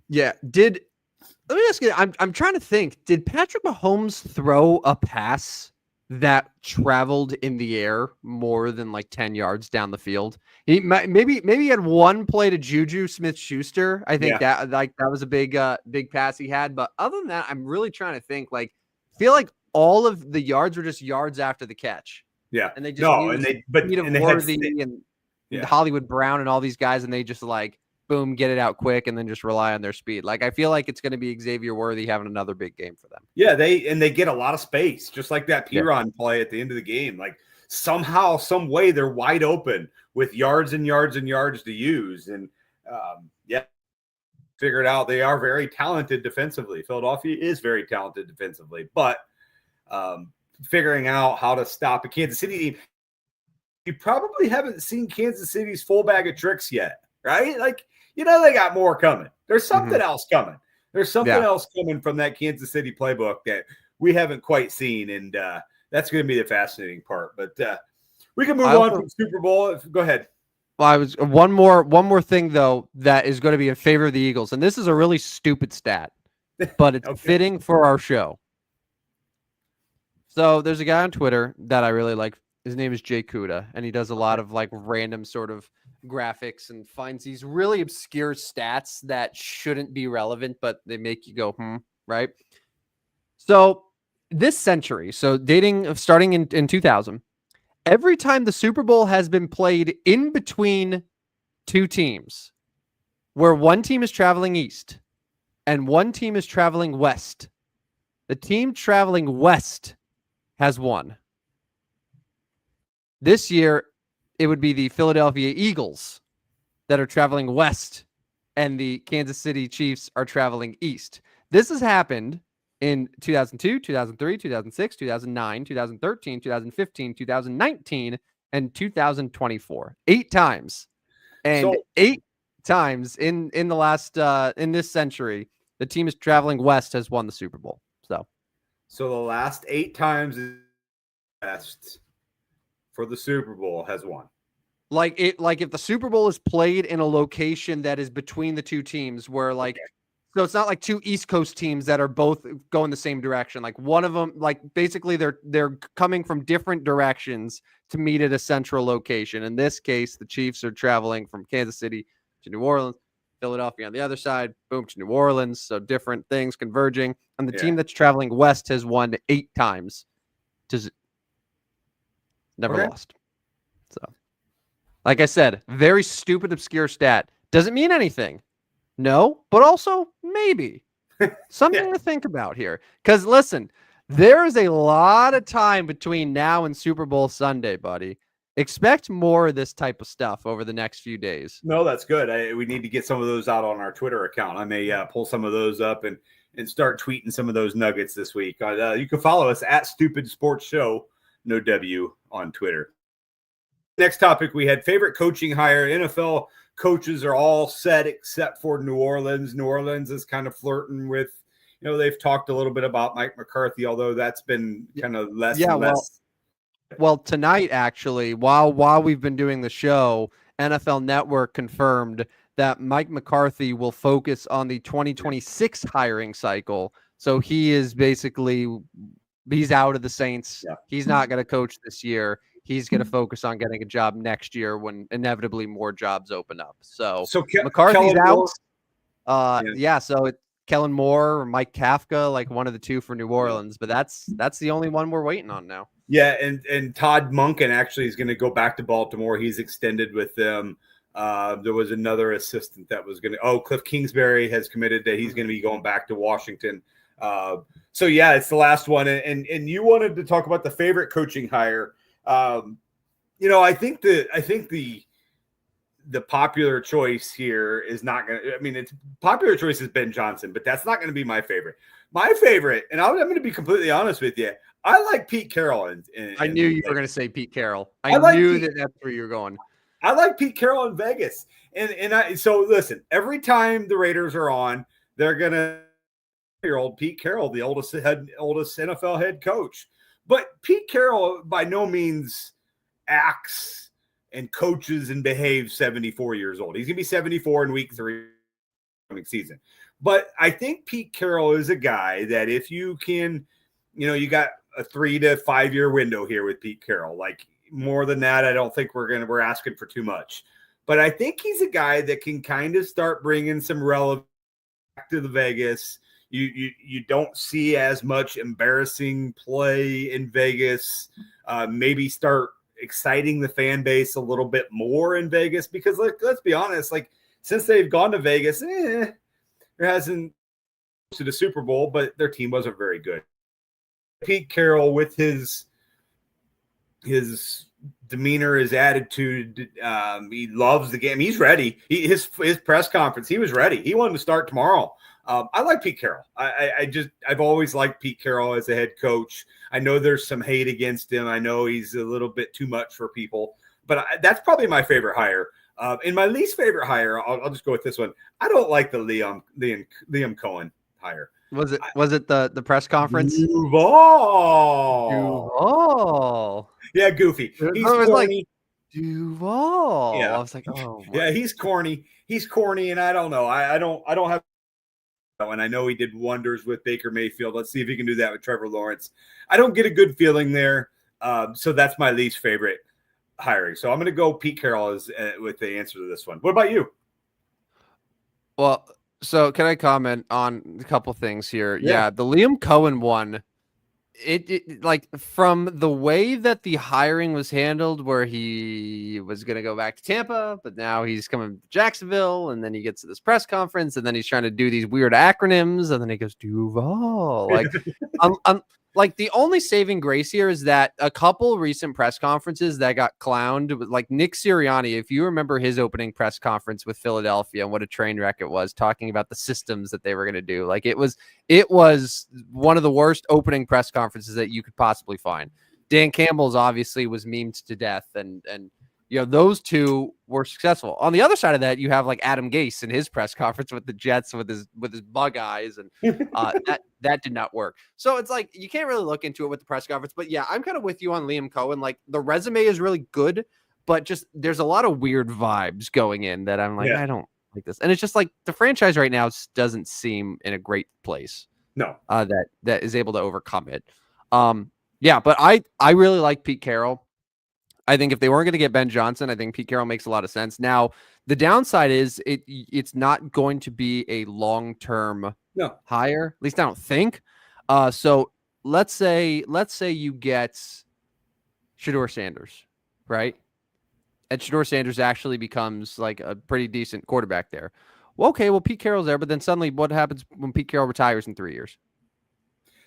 Yeah. Let me ask you, I'm trying to think, did Patrick Mahomes throw a pass that traveled in the air more than like 10 yards down the field? Maybe he had one play to Juju Smith-Schuster. I think that was a big pass he had. But other than that, I'm really trying to think, like, feel like all of the yards were just yards after the catch. Yeah. And they just Worthy and Hollywood Brown and all these guys, and they just like, boom, get it out quick, and then just rely on their speed. Like, I feel like it's going to be Xavier Worthy having another big game for them. Yeah, they get a lot of space, just like that Piron play at the end of the game. Like, somehow, some way, they're wide open with yards and yards and yards to use. And, figured out they are very talented defensively. Philadelphia is very talented defensively. But figuring out how to stop a Kansas City team. You probably haven't seen Kansas City's full bag of tricks yet, right? Like, they got more coming. There's something else coming. There's something else coming from that Kansas City playbook that we haven't quite seen, and that's going to be the fascinating part. But we can move on from Super Bowl. Go ahead. Well, I was one more thing though that is going to be in favor of the Eagles, and this is a really stupid stat, but it's fitting for our show. So there's a guy on Twitter that I really like. His name is Jay Kuda, and he does a lot of like random sort of graphics and finds these really obscure stats that shouldn't be relevant, but they make you go, right? So this century, so starting in 2000, every time the Super Bowl has been played in between two teams, where one team is traveling east and one team is traveling west, the team traveling west has won. This year, it would be the Philadelphia Eagles that are traveling west, and the Kansas City Chiefs are traveling east. This has happened in 2002, 2003, 2006, 2009, 2013, 2015, 2019, and 2024. 8 times. And 8 times in the last in this century, the team is traveling west has won the Super Bowl. So the last 8 times west for the Super Bowl has won. Like if the Super Bowl is played in a location that is between the two teams where so it's not like two East Coast teams that are both going the same direction. Like one of them, like basically they're coming from different directions to meet at a central location. In this case, the Chiefs are traveling from Kansas City to New Orleans, Philadelphia on the other side, boom, to New Orleans. So different things converging. And the team that's traveling west has won 8 times. Never lost. So, like I said, very stupid, obscure stat. Doesn't mean anything. No, but also maybe. Something to think about here. Because listen, there is a lot of time between now and Super Bowl Sunday, buddy. Expect more of this type of stuff over the next few days. No, that's good. We need to get some of those out on our Twitter account. I may pull some of those up and start tweeting some of those nuggets this week. You can follow us at Stupid Sports Show, no W, on Twitter. Next topic, we had favorite coaching hire. NFL coaches are all set except for New Orleans. New Orleans is kind of flirting with, they've talked a little bit about Mike McCarthy, although that's been kind of less and less. Well, tonight, actually, while we've been doing the show, NFL Network confirmed that Mike McCarthy will focus on the 2026 hiring cycle. So he is basically, he's out of the Saints. Yeah. He's not going to coach this year. He's going to focus on getting a job next year when inevitably more jobs open up. So McCarthy's out. So it's Kellen Moore or Mike Kafka, like one of the two for New Orleans. But that's the only one we're waiting on now. Yeah, and Todd Monken actually is going to go back to Baltimore. He's extended with them. There was another assistant that was going to – Cliff Kingsbury has committed that he's going to be going back to Washington. So, yeah, it's the last one. And you wanted to talk about the favorite coaching hire. I think the popular choice here is not going to – I mean, it's popular choice is Ben Johnson, but that's not going to be my favorite. My favorite, and I'm going to be completely honest with you, I like Pete Carroll. I knew you were going to say Pete Carroll. I knew that's where you were going. I like Pete Carroll in Vegas. So listen, every time the Raiders are on, they're going to old Pete Carroll, the oldest NFL head coach. But Pete Carroll by no means acts and coaches and behaves 74 years old. He's going to be 74 in week 3 season. But I think Pete Carroll is a guy that if you can, you got a 3 to 5 year window here with Pete Carroll. Like more than that, I don't think we're asking for too much. But I think he's a guy that can kind of start bringing some relevance back to the Vegas. You don't see as much embarrassing play in Vegas. Maybe start exciting the fan base a little bit more in Vegas because let's be honest, since they've gone to Vegas, there hasn't to the Super Bowl, but their team wasn't very good. Pete Carroll with his demeanor, his attitude, he loves the game. He's ready. His press conference, he was ready. He wanted to start tomorrow. I like Pete Carroll. I've always liked Pete Carroll as a head coach. I know there's some hate against him. I know he's a little bit too much for people, but that's probably my favorite hire. In my least favorite hire, I'll just go with this one. I don't like the Liam Cohen hire. Was it the press conference? Duval. Yeah, goofy. He's corny. Like Duval. Yeah. I was like, oh my. Yeah, he's corny. He's corny, and I don't know. I don't have. And I know he did wonders with Baker Mayfield. Let's see if he can do that with Trevor Lawrence. I don't get a good feeling there. So that's my least favorite hiring. So I'm going to go Pete Carroll with the answer to this one. What about you? Well, so can I comment on a couple things here? Yeah, the Liam Cohen one. It like from the way that the hiring was handled, where he was going to go back to Tampa, but now he's coming to Jacksonville, and then he gets to this press conference, and then he's trying to do these weird acronyms, and then he goes Duval. Like, I'm like the only saving grace here is that a couple recent press conferences that got clowned, like Nick Sirianni, if you remember his opening press conference with Philadelphia and what a train wreck it was, talking about the systems that they were going to do, like it was one of the worst opening press conferences that you could possibly find. Dan Campbell's obviously was memed to death, and those two were successful. On the other side of that, you have like Adam Gase in his press conference with the Jets with his bug eyes, and that did not work. So it's like you can't really look into it with the press conference. But yeah, I'm kind of with you on Liam Cohen. Like the resume is really good, but just there's a lot of weird vibes going in that I'm like, I don't like this. And it's just like the franchise right now doesn't seem in a great place. No, that is able to overcome it. Yeah, but I really like Pete Carroll. I think if they weren't going to get Ben Johnson, I think Pete Carroll makes a lot of sense. Now, the downside is it's not going to be a long-term hire. At least I don't think. So let's say you get Shedeur Sanders, right? And Shedeur Sanders actually becomes like a pretty decent quarterback there. Well, okay, Pete Carroll's there, but then suddenly what happens when Pete Carroll retires in 3 years?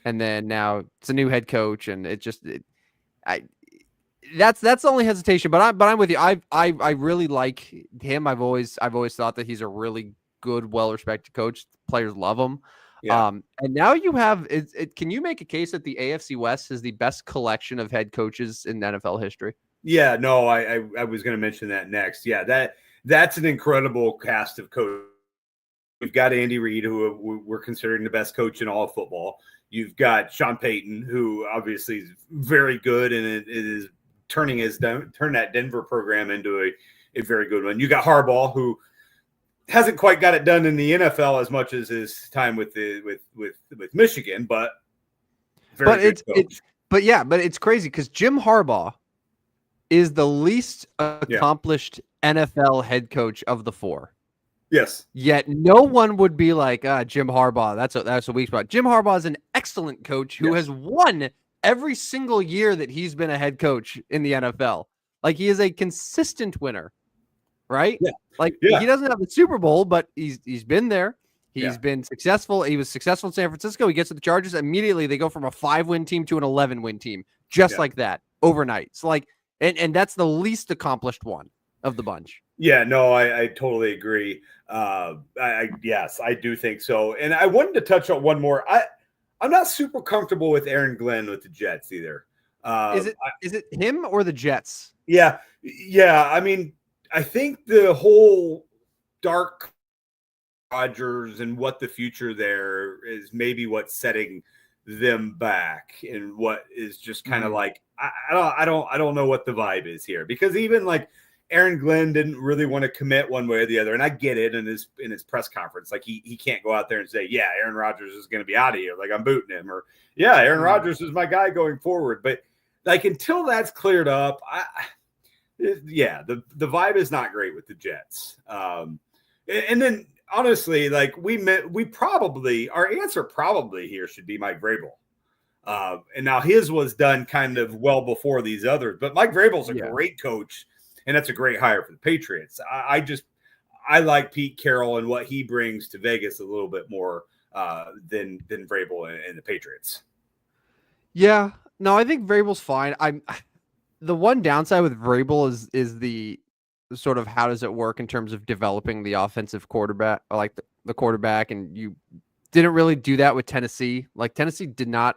And then now it's a new head coach, and that's the only hesitation. But I'm with you. I really like him. I've always thought that he's a really good, well-respected coach. Players love him. Yeah. And now you have can you make a case that the AFC West is the best collection of head coaches in NFL history? Yeah, no, I was going to mention that next. Yeah, that's an incredible cast of coaches. We've got Andy Reid, who we're considering the best coach in all of football. You've got Sean Payton, who obviously is very good and it is turn that Denver program into a very good one. You got Harbaugh, who hasn't quite got it done in the NFL as much as his time with Michigan, but it's crazy because Jim Harbaugh is the least accomplished NFL head coach of the four. Yes. Yet no one would be like, Jim Harbaugh. That's a weak spot. Jim Harbaugh is an excellent coach who has won every single year that he's been a head coach in the NFL. Like he is a consistent winner, right? Yeah. Like he doesn't have the Super Bowl, but he's been there. He's been successful. He was successful in San Francisco. He gets to the Chargers. Immediately they go from a 5-win team to an 11-win team, just like that overnight. So like, and that's the least accomplished one of the bunch. Yeah, no, I totally agree. Yes, I do think so. And I wanted to touch on one more. I'm not super comfortable with Aaron Glenn with the Jets either. Is it him or the Jets? Yeah. I mean, I think the whole dark Rodgers and what the future there is maybe what's setting them back, and what is just kind of like I don't know what the vibe is here, because even like Aaron Glenn didn't really want to commit one way or the other. And I get it in his press conference. Like he can't go out there and say, yeah, Aaron Rodgers is going to be out of here. Like I'm booting him, or yeah, Aaron Rodgers is my guy going forward. But like, until that's cleared up, the vibe is not great with the Jets. And then honestly, like our answer probably here should be Mike Vrabel. And now his was done kind of well before these others, but Mike Vrabel's a great coach. And that's a great hire for the Patriots. I like Pete Carroll and what he brings to Vegas a little bit more than Vrabel and the Patriots. Yeah, no, I think Vrabel's fine. The one downside with Vrabel is the sort of how does it work in terms of developing the offensive quarterback, or like the quarterback, and you didn't really do that with Tennessee. Like Tennessee did not,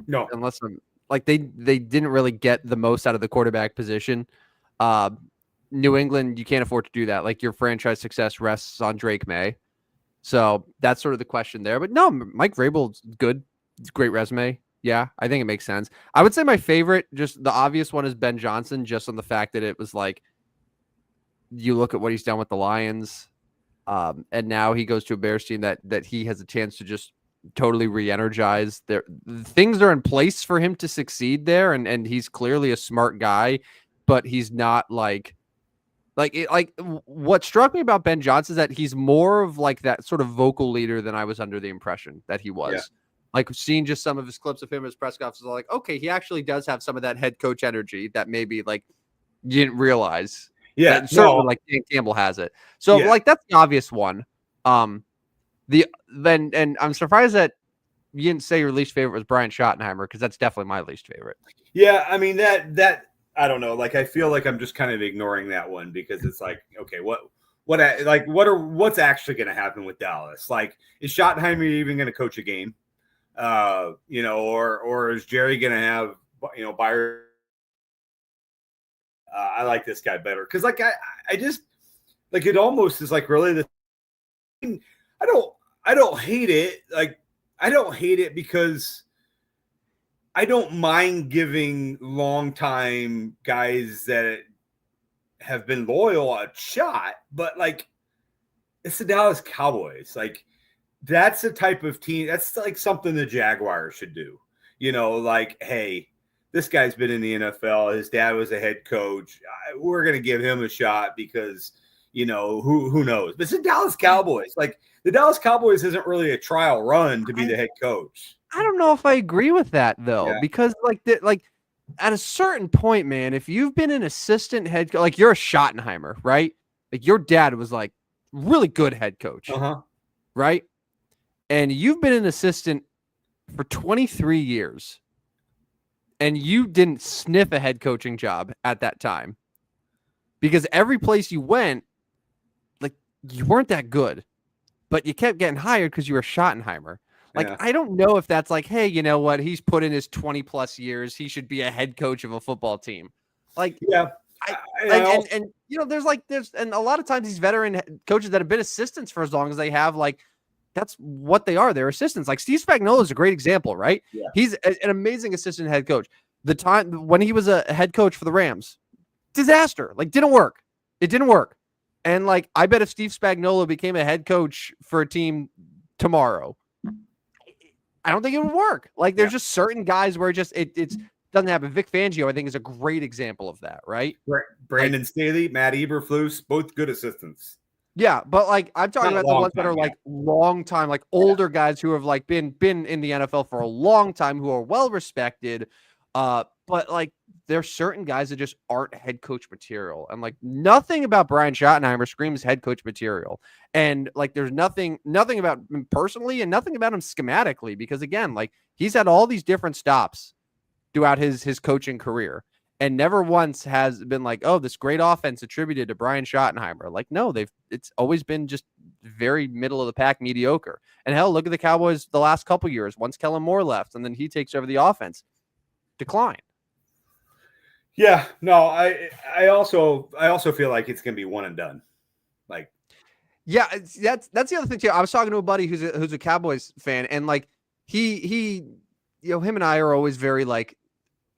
No. unless I'm like they didn't really get the most out of the quarterback position. New England, you can't afford to do that. Like your franchise success rests on Drake May. So that's sort of the question there. But no, Mike Vrabel's good. It's a great resume. Yeah, I think it makes sense. I would say my favorite, just the obvious one, is Ben Johnson, just on the fact that it was like you look at what he's done with the Lions, and now he goes to a Bears team that he has a chance to just totally re-energize. There, things are in place for him to succeed there, and he's clearly a smart guy, but he's not like what struck me about Ben Johnson is that he's more of like that sort of vocal leader than I was under the impression that he was. Yeah. Like seeing just some of his clips of him as press conferences, like, okay, he actually does have some of that head coach energy that maybe like you didn't realize. Yeah, That certainly like Dan Campbell has it. So like that's the obvious one. And I'm surprised that you didn't say your least favorite was Brian Schottenheimer, because that's definitely my least favorite. Yeah, I mean that I don't know. Like I feel like I'm just kind of ignoring that one because it's like, okay, what's actually going to happen with Dallas? Like, is Schottenheimer even going to coach a game? Or is Jerry going to have Byron? I like this guy better because like I just like it almost is like really I don't hate it. Like I don't hate it because I don't mind giving longtime guys that have been loyal a shot, but like it's the Dallas Cowboys. Like that's the type of team. That's like something the Jaguars should do. Like, hey, this guy's been in the NFL. His dad was a head coach. We're going to give him a shot because, who knows? But it's the Dallas Cowboys. Like the Dallas Cowboys isn't really a trial run to be the head coach. I don't know if I agree with that though, because like at a certain point, man, if you've been an assistant head coach, like you're a Schottenheimer, right? Like your dad was like really good head coach, right? And you've been an assistant for 23 years. And you didn't sniff a head coaching job at that time because every place you went, like you weren't that good, but you kept getting hired because you were Schottenheimer. Like, I don't know if that's like, hey, you know what? He's put in his 20 plus years. He should be a head coach of a football team. Like, there's a lot of times these veteran coaches that have been assistants for as long as they have, like, that's what they are. They're assistants. Like Steve Spagnuolo is a great example, right? Yeah. He's an amazing assistant head coach. The time when he was a head coach for the Rams, disaster. Like didn't work. It didn't work. And like I bet if Steve Spagnuolo became a head coach for a team tomorrow, I don't think it would work. Like there's just certain guys where it doesn't happen. Vic Fangio, I think, is a great example of that, right? Brandon Staley, Matt Eberflus, both good assistants. Yeah, but like I'm talking about the ones that are like long time, like older guys who have like been in the NFL for a long time, who are well respected. But like there's certain guys that just aren't head coach material, and like nothing about Brian Schottenheimer screams head coach material. And like there's nothing about him personally, and nothing about him schematically, because again, like he's had all these different stops throughout his coaching career. And never once has been like, oh, this great offense attributed to Brian Schottenheimer. Like, no, it's always been just very middle of the pack, mediocre. And hell, look at the Cowboys the last couple years. Once Kellen Moore left, and then he takes over the offense, decline. Yeah, no, I also feel like it's gonna be one and done. Like, yeah, that's the other thing too. I was talking to a buddy who's a Cowboys fan, and like he him and I are always very like.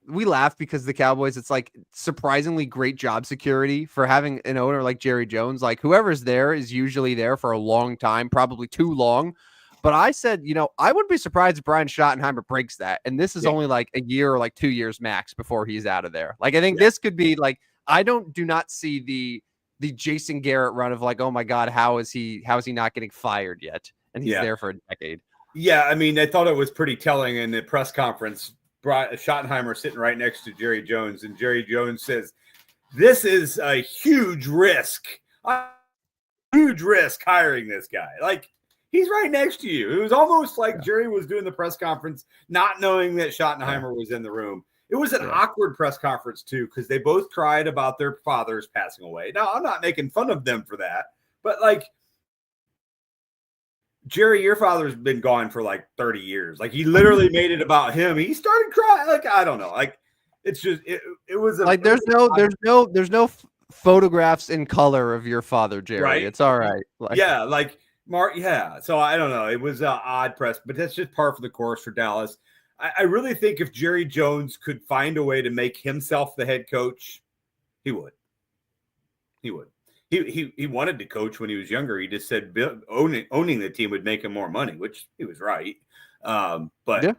We laugh because the Cowboys, it's like surprisingly great job security for having an owner like Jerry Jones. Like whoever's there is usually there for a long time, probably too long. But I said, I wouldn't be surprised if Brian Schottenheimer breaks that. And this is only like a year or like 2 years max before he's out of there. Like, I think this could be like, I do not see the Jason Garrett run of like, oh my God, how is he not getting fired yet? And he's there for a decade. Yeah. I mean, I thought it was pretty telling in the press conference. Schottenheimer sitting right next to Jerry Jones, and Jerry Jones says, "This is a huge risk. Hiring this guy. Like he's right next to you." It was almost like Jerry was doing the press conference, not knowing that Schottenheimer was in the room. It was an awkward press conference too, because they both cried about their fathers passing away. Now, I'm not making fun of them for that, but like Jerry, your father's been gone for like 30 years. Like he literally made it about him. He started crying. Like, I don't know. Like it's just, it was like there's no photographs in color of your father, Jerry. right. It's all right. Like, Yeah. Like Mark. Yeah. So I don't know. It was odd press, but that's just par for the course for Dallas. I really think if Jerry Jones could find a way to make himself the head coach, he would. He would. He wanted to coach when he was younger. He just said owning the team would make him more money, which he was right. But yeah.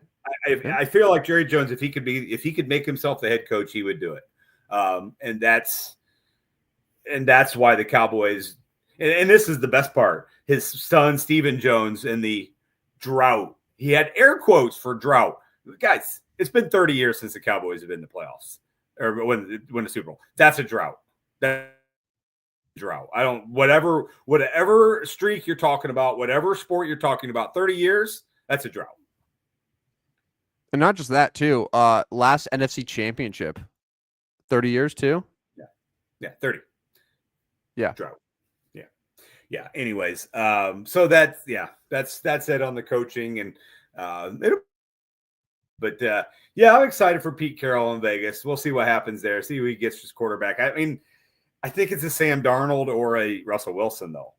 I feel like Jerry Jones, if he could make himself the head coach, he would do it. And that's why the Cowboys. And this is the best part. His son Stephen Jones in the drought. He had air quotes for drought. Guys, it's been 30 years since the Cowboys have been in the playoffs or win the Super Bowl. That's a drought. Drought. I don't whatever streak you're talking about, whatever sport you're talking about, 30 years, that's a drought. And not just that too. Last NFC championship, 30 years too. Yeah, 30. Yeah. Drought. Yeah. Anyways, so that's it on the coaching and yeah, I'm excited for Pete Carroll in Vegas. We'll see what happens there. See who he gets as quarterback. I mean, I think it's a Sam Darnold or a Russell Wilson, though.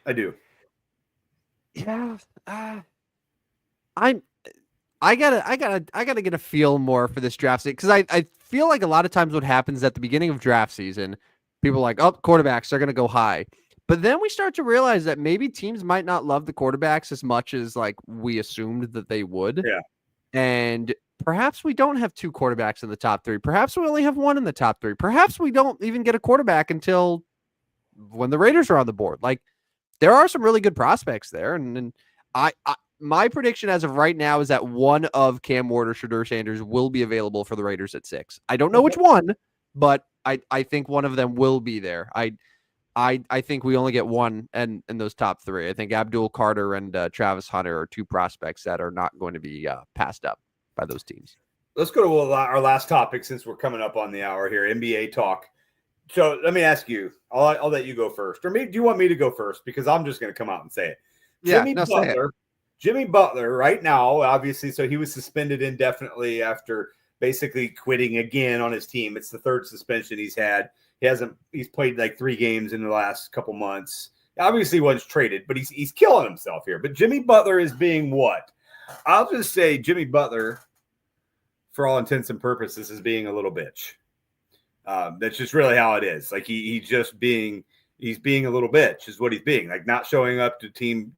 I do. Yeah. I gotta get a feel more for this draft season because I feel like a lot of times what happens at the beginning of draft season, people are like, oh, quarterbacks are gonna go high. But then we start to realize that maybe teams might not love the quarterbacks as much as like we assumed that they would. Yeah. And perhaps we don't have two quarterbacks in the top three. Perhaps we only have one in the top three. Perhaps we don't even get a quarterback until when the Raiders are on the board. Like there are some really good prospects there. And I my prediction as of right now is that one of Cam Ward or Shedeur Sanders will be available for the Raiders at 6. I don't know which one, but I think one of them will be there. I think we only get one in those top 3. I think Abdul Carter and Travis Hunter are 2 prospects that are not going to be passed up by those teams. Let's go to our last topic since we're coming up on the hour here, NBA talk. So let me ask you, I'll let you go first. Or maybe, do you want me to go first? Because I'm just going to come out and say it. Jimmy Butler right now, obviously, so he was suspended indefinitely after basically quitting again on his team. It's the 3rd suspension he's had. He's played like 3 games in the last couple months. Obviously, he was traded, but he's killing himself here. But Jimmy Butler is being what? I'll just say Jimmy Butler, for all intents and purposes, is being a little bitch. That's just really how it is. Like he's being a little bitch is what he's being. Like not showing up to team,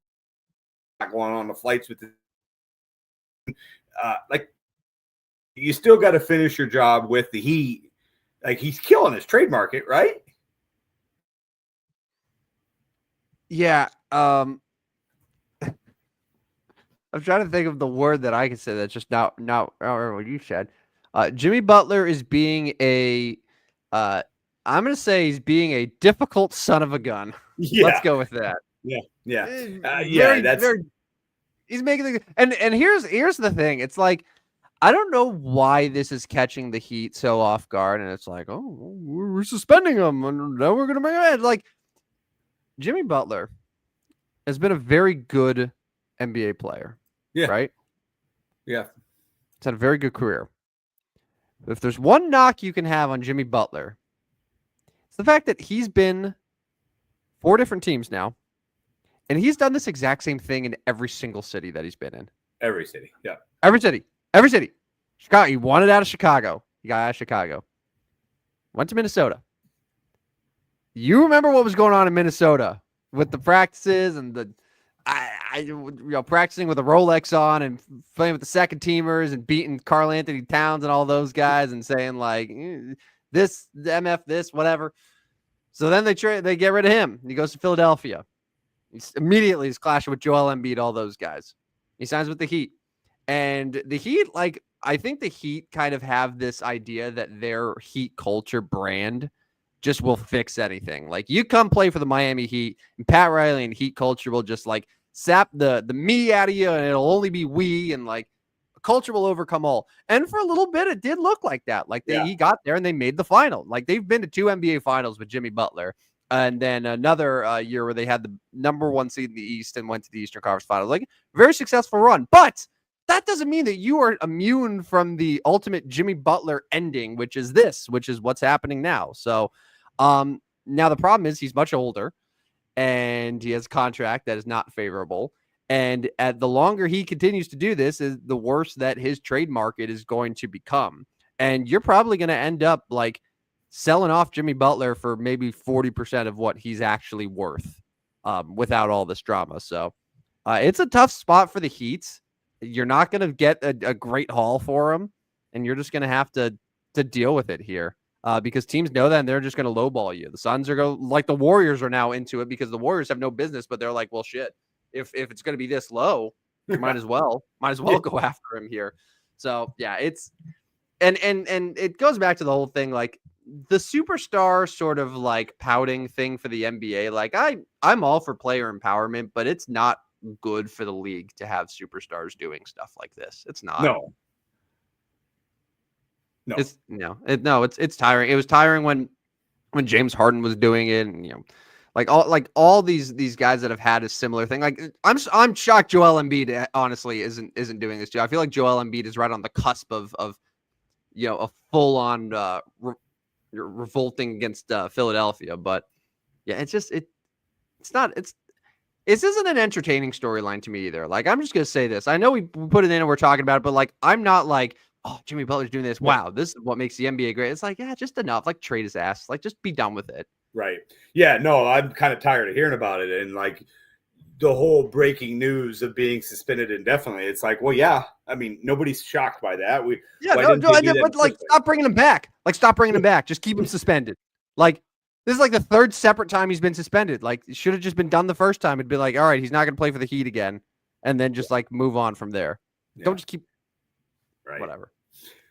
not going on the flights with like you still got to finish your job with the Heat. Like he's killing his trade market, right? Yeah. I'm trying to think of the word that I can say that's just not what you said. Jimmy Butler is being I'm going to say he's being a difficult son of a gun. Yeah. Let's go with that. Yeah. He's making and here's the thing. It's like, I don't know why this is catching the Heat so off guard. And it's like, oh, we're suspending him. And now we're going to make it. Like Jimmy Butler has been a very good NBA player. Yeah. Right? Yeah. He's had a very good career. If there's one knock you can have on Jimmy Butler, it's the fact that he's been 4 different teams now. And he's done this exact same thing in every single city that he's been in. Every city. Yeah. Every city. Chicago. He wanted out of Chicago. He got out of Chicago. Went to Minnesota. You remember what was going on in Minnesota with the practices and the practicing with a Rolex on and playing with the second teamers and beating Karl Anthony Towns and all those guys and saying like this, the MF, this, whatever. So then they get rid of him. He goes to Philadelphia. He's clashing with Joel Embiid, all those guys. He signs with the Heat. And the Heat, like, I think the Heat kind of have this idea that their Heat culture brand just will fix anything. Like, you come play for the Miami Heat, and Pat Riley and Heat culture will just, like, sap the me out of you, and it'll only be we, and, like, culture will overcome all. And for a little bit, it did look like that. Like, he got there, and they made the final. Like, they've been to 2 NBA finals with Jimmy Butler. and then another year where they had the number 1 seed in the East and went to the Eastern Conference Finals. Like, very successful run, but that doesn't mean that you are immune from the ultimate Jimmy Butler ending, which is what's happening now. So, now the problem is he's much older and he has a contract that is not favorable. And at the longer he continues to do this, is the worse that his trade market is going to become. And you're probably going to end up like selling off Jimmy Butler for maybe 40% of what he's actually worth without all this drama. So it's a tough spot for the Heat. You're not going to get a great haul for him, and you're just going to have to deal with it here. Because teams know that and they're just going to lowball you. The Suns are going like the Warriors are now into it because the Warriors have no business, but they're like, well, shit, if it's going to be this low, you might as well go after him here. So yeah, it's and it goes back to the whole thing, like the superstar sort of like pouting thing for the NBA. Like I'm all for player empowerment, but it's not good for the league to have superstars doing stuff like this. It's not. No. It's tiring. It was tiring when James Harden was doing it, and all these guys that have had a similar thing. Like I'm shocked Joel Embiid honestly isn't doing this too. I feel like Joel Embiid is right on the cusp of a full on revolting against Philadelphia. But yeah, this isn't an entertaining storyline to me either. Like I'm just gonna say this. I know we put it in and we're talking about it, but like I'm not like, oh, Jimmy Butler's doing this. Wow, this is what makes the NBA great. It's like, yeah, just enough. Like, trade his ass. Like, just be done with it. Right. Yeah, no, I'm kind of tired of hearing about it. And, like, the whole breaking news of being suspended indefinitely, it's like, well, yeah. I mean, nobody's shocked by that. Stop bringing him back. Like, stop bringing him back. Just keep him suspended. Like, this is like the third separate time he's been suspended. Like, it should have just been done the first time. It'd be like, all right, he's not going to play for the Heat again. And then just, move on from there. Yeah. Don't just keep – whatever.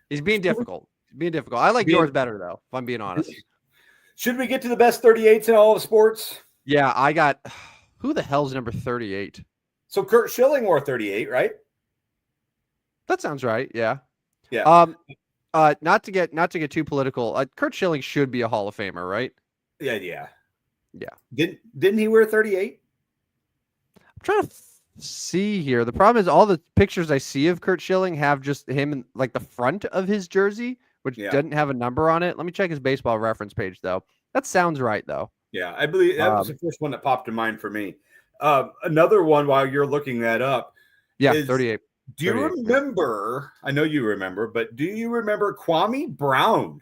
He's being difficult. I like yours better, though, if I'm being honest. Should we get to the best 38s in all of sports? Yeah, I got – who the hell's number 38? So Kurt Schilling wore 38, right? That sounds right, yeah. Yeah. Not to get too political, Kurt Schilling should be a Hall of Famer, right? Yeah. Yeah. Didn't he wear 38? I'm trying to see here. The problem is all the pictures I see of Kurt Schilling have just him in like the front of his jersey, which doesn't have a number on it. Let me check his baseball reference page though. That sounds right though. Yeah, I believe that was the first one that popped in mind for me. Another one while you're looking that up. Yeah, 38. Do you remember? I know you remember, but do you remember Kwame Brown?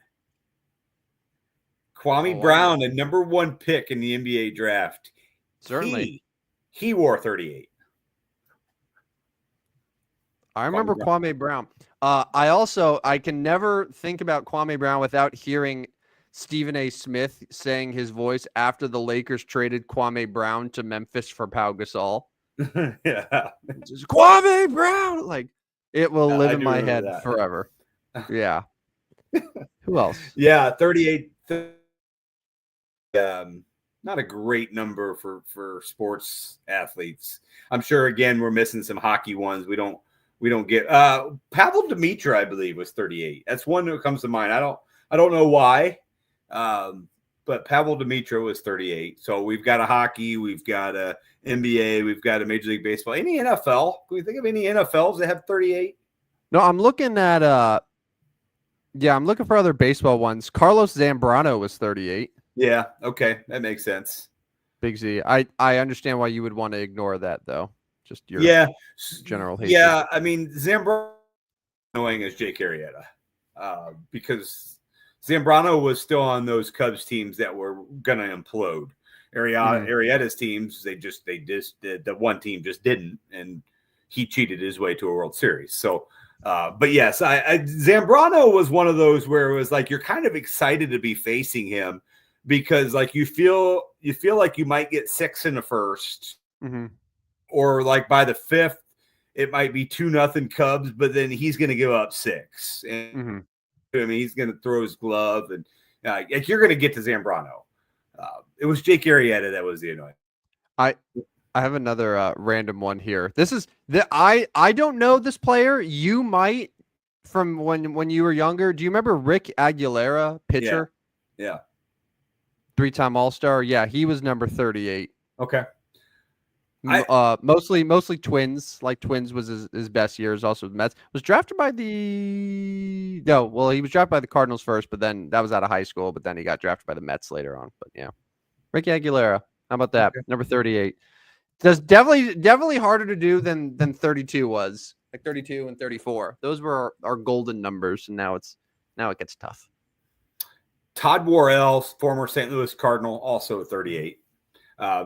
Brown, a number 1 pick in the NBA draft. Certainly. He wore 38. I remember Kwame Brown. I can never think about Kwame Brown without hearing Stephen A. Smith saying his voice after the Lakers traded Kwame Brown to Memphis for Pau Gasol. Yeah. Just, Kwame Brown! Like, it will live in my head forever. Yeah. Who else? Yeah, 38. Not a great number for sports athletes. I'm sure, again, we're missing some hockey ones. We don't get Pavel Demitra, I believe, was 38. That's one that comes to mind. I don't know why, but Pavel Demitra was 38. So we've got a hockey, we've got a NBA, we've got a Major League Baseball. Any NFL? Can we think of any NFLs that have 38? No, I'm looking at I'm looking for other baseball ones. Carlos Zambrano was 38. Yeah, okay, that makes sense. Big Z. I understand why you would want to ignore that though. Just your general hate. Yeah, I mean, Zambrano annoying as Jake Arrieta because Zambrano was still on those Cubs teams that were gonna implode. Arrieta's teams, they just did. The one team just didn't, and he cheated his way to a World Series. So, but yes, Zambrano was one of those where it was like you're kind of excited to be facing him because like you feel like you might get 6 in the first. Mm-hmm. Or like by the 5th, it might be 2-0 Cubs, but then he's going to give up 6. And I mean, he's going to throw his glove, and like you're going to get to Zambrano. It was Jake Arrieta that was the annoying. I have another random one here. This is I don't know this player. You might from when you were younger. Do you remember Rick Aguilera, pitcher? Yeah. three-time All-Star. Yeah, he was number 38. Okay. I Mostly Twins. Like Twins was his best years. Also the Mets. Was drafted by the he was drafted by the Cardinals first, but then that was out of high school. But then he got drafted by the Mets later on. But yeah, Ricky Aguilera. How about that? Okay. Number 38. That's definitely harder to do than 32 was. Like 32 and 34. Those were our golden numbers, and now it gets tough. Todd Worrell, former St. Louis Cardinal, also at 38.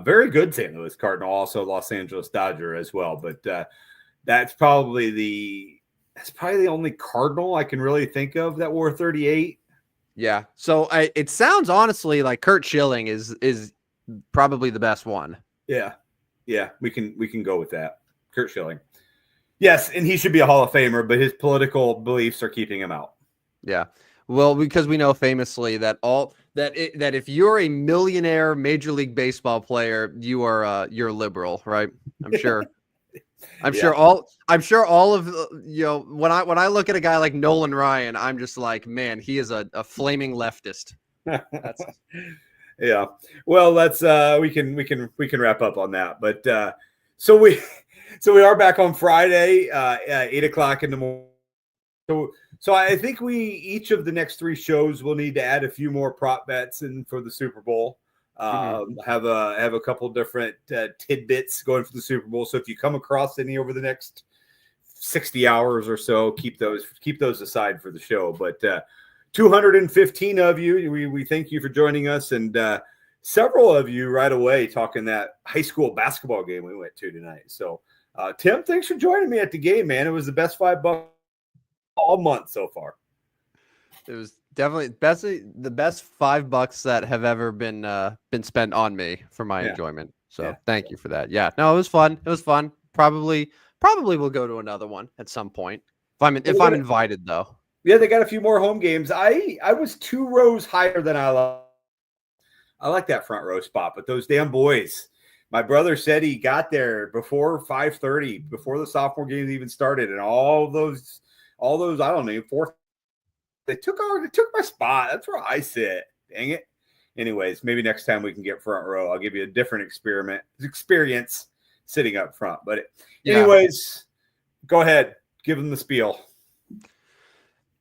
Very good St. Louis Cardinal, also Los Angeles Dodger as well. But that's probably the only Cardinal I can really think of that wore 38. Yeah. So it sounds honestly like Curt Schilling is probably the best one. Yeah. Yeah, we can go with that. Curt Schilling. Yes, and he should be a Hall of Famer, but his political beliefs are keeping him out. Yeah. Well, because we know famously that that if you're a millionaire Major League Baseball player, you're liberal, right? I'm sure. I'm sure all of when I look at a guy like Nolan Ryan, I'm just like, man, he is a flaming leftist. That's yeah. Well, let's we can wrap up on that. But so we are back on Friday, 8:00 in the morning. So I think each of the next 3 shows will need to add a few more prop bets in for the Super Bowl. Have a couple different tidbits going for the Super Bowl. So if you come across any over the next 60 hours or so, keep those aside for the show. But 215 of you, we thank you for joining us, and several of you right away talking that high school basketball game we went to tonight. So Tim, thanks for joining me at the game, man. It was the best $5 all month so far. It was definitely the best $5 that have ever been spent on me for my enjoyment. So thank you for that. Yeah, no, it was fun. It was fun. Probably we'll go to another one at some point if I'm invited though. Yeah, they got a few more home games. I was 2 rows higher than I like that front row spot, but those damn boys. My brother said he got there before 5:30, before the sophomore games even started, and all those I don't know 4. They took my spot. That's where I sit. Dang it. Anyways, maybe next time we can get front row. I'll give you a different experience sitting up front. But anyways, go ahead, give them the spiel.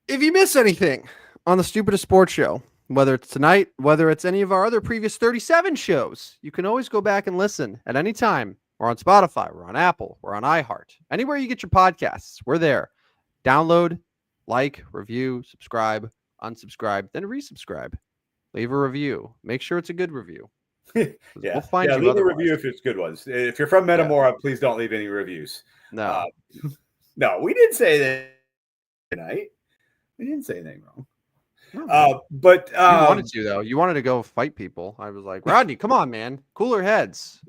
If you miss anything on the Stupidest Sports Show, whether it's tonight, whether it's any of our other previous 37 shows, you can always go back and listen at any time. We're on Spotify, we're on Apple, we're on iHeart. Anywhere you get your podcasts, we're there. Download, like, review, subscribe, unsubscribe, then resubscribe. Leave a review. Make sure it's a good review. We'll find you leave a review if it's good ones. If you're from Metamora, please don't leave any reviews. No. No, we didn't say that tonight. We didn't say anything wrong. But you wanted to, though. You wanted to go fight people. I was like, Rodney, come on, man. Cooler heads.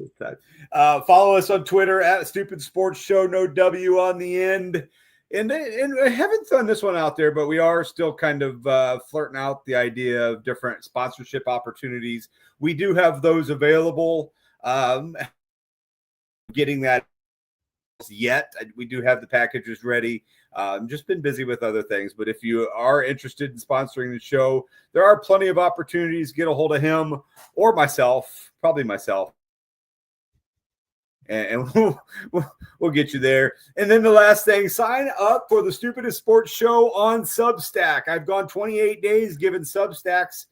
Follow us on Twitter at Stupid Sports Show, no W on the end. And I haven't thrown this one out there, but we are still kind of flirting out the idea of different sponsorship opportunities. We do have those available. Getting that yet. We do have the packages ready. Just been busy with other things, but if you are interested in sponsoring the show, there are plenty of opportunities. Get a hold of him or myself, probably myself, and we'll get you there. And then the last thing, sign up for the Stupidest Sports Show on Substack. I've gone 28 days giving Substacks.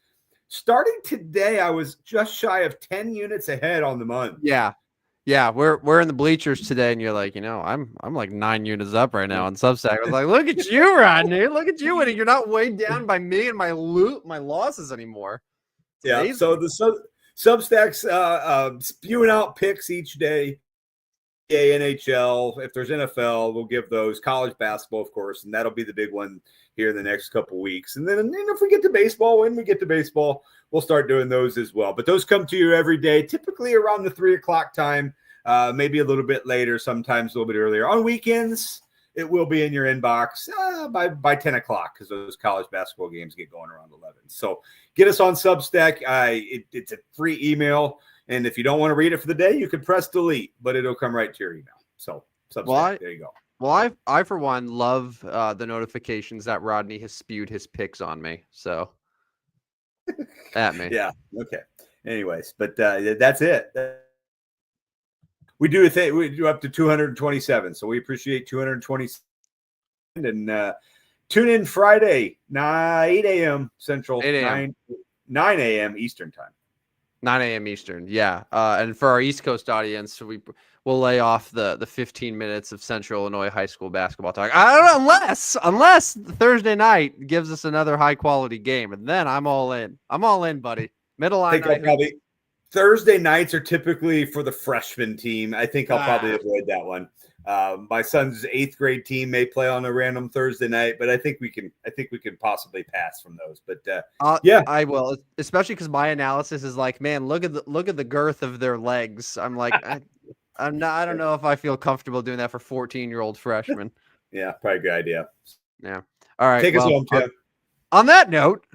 Starting today, I was just shy of 10 units ahead on the month. Yeah, we're in the bleachers today, and you're like, I'm like 9 units up right now on Substack. I was like, look at you, Rodney. Look at you, and you're not weighed down by me and my losses anymore. It's amazing. So the Substacks spewing out picks each day. NHL, if there's NFL, we'll give those. College basketball, of course, and that'll be the big one here in the next couple weeks. And then if we get to baseball, when we get to baseball, we'll start doing those as well. But those come to you every day, typically around the 3 o'clock time, maybe a little bit later, sometimes a little bit earlier. On weekends, it will be in your inbox by 10 o'clock because those college basketball games get going around 11. So get us on Substack. It's a free email. And if you don't want to read it for the day, you can press delete, but it'll come right to your email. So Substack, there you go. Well, I for one love the notifications that Rodney has spewed his picks on me. So at me. Yeah. Okay. anyways, but that's it. We do a thing. We do up to 227. So we appreciate 227. And tune in Friday, 8 a.m. Central, 8 a.m. 9 a.m. Eastern time. 9 a.m. Eastern. Yeah. And for our East Coast audience, we'll lay off the 15 minutes of Central Illinois high school basketball talk. I don't know, unless Thursday night gives us another high quality game, and then I'm all in. I'm all in, buddy. Middle line. Probably Thursday nights are typically for the freshman team. I think I'll probably avoid that one. My son's 8th grade team may play on a random Thursday night, but I think we can possibly pass from those. But yeah, I will, especially because my analysis is like, man, look at the girth of their legs. I'm like, I don't know if I feel comfortable doing that for 14-year-old freshmen. Yeah, probably a good idea. Yeah. All right. Take us home, Tim. On that note,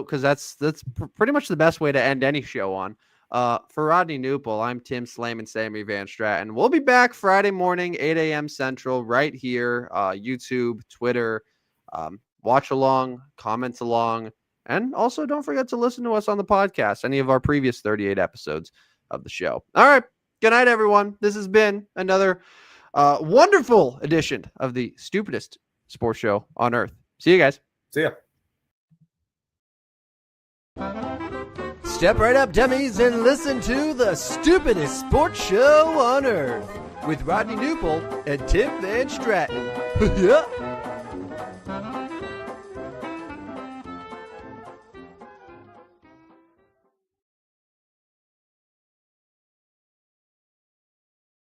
because that's pretty much the best way to end any show on. For Rodney Newpel, I'm Tim Slam and Sammy Van Stratton. We'll be back Friday morning, 8 a.m. Central, right here, YouTube, Twitter. Watch along, comment along, and also don't forget to listen to us on the podcast, any of our previous 38 episodes of the show. All right. Good night, everyone. This has been another wonderful edition of the Stupidest Sports Show on Earth. See you guys. See ya. Step right up, dummies, and listen to the Stupidest Sports Show on Earth with Rodney Newpel and Tim Van Stratton. Yeah.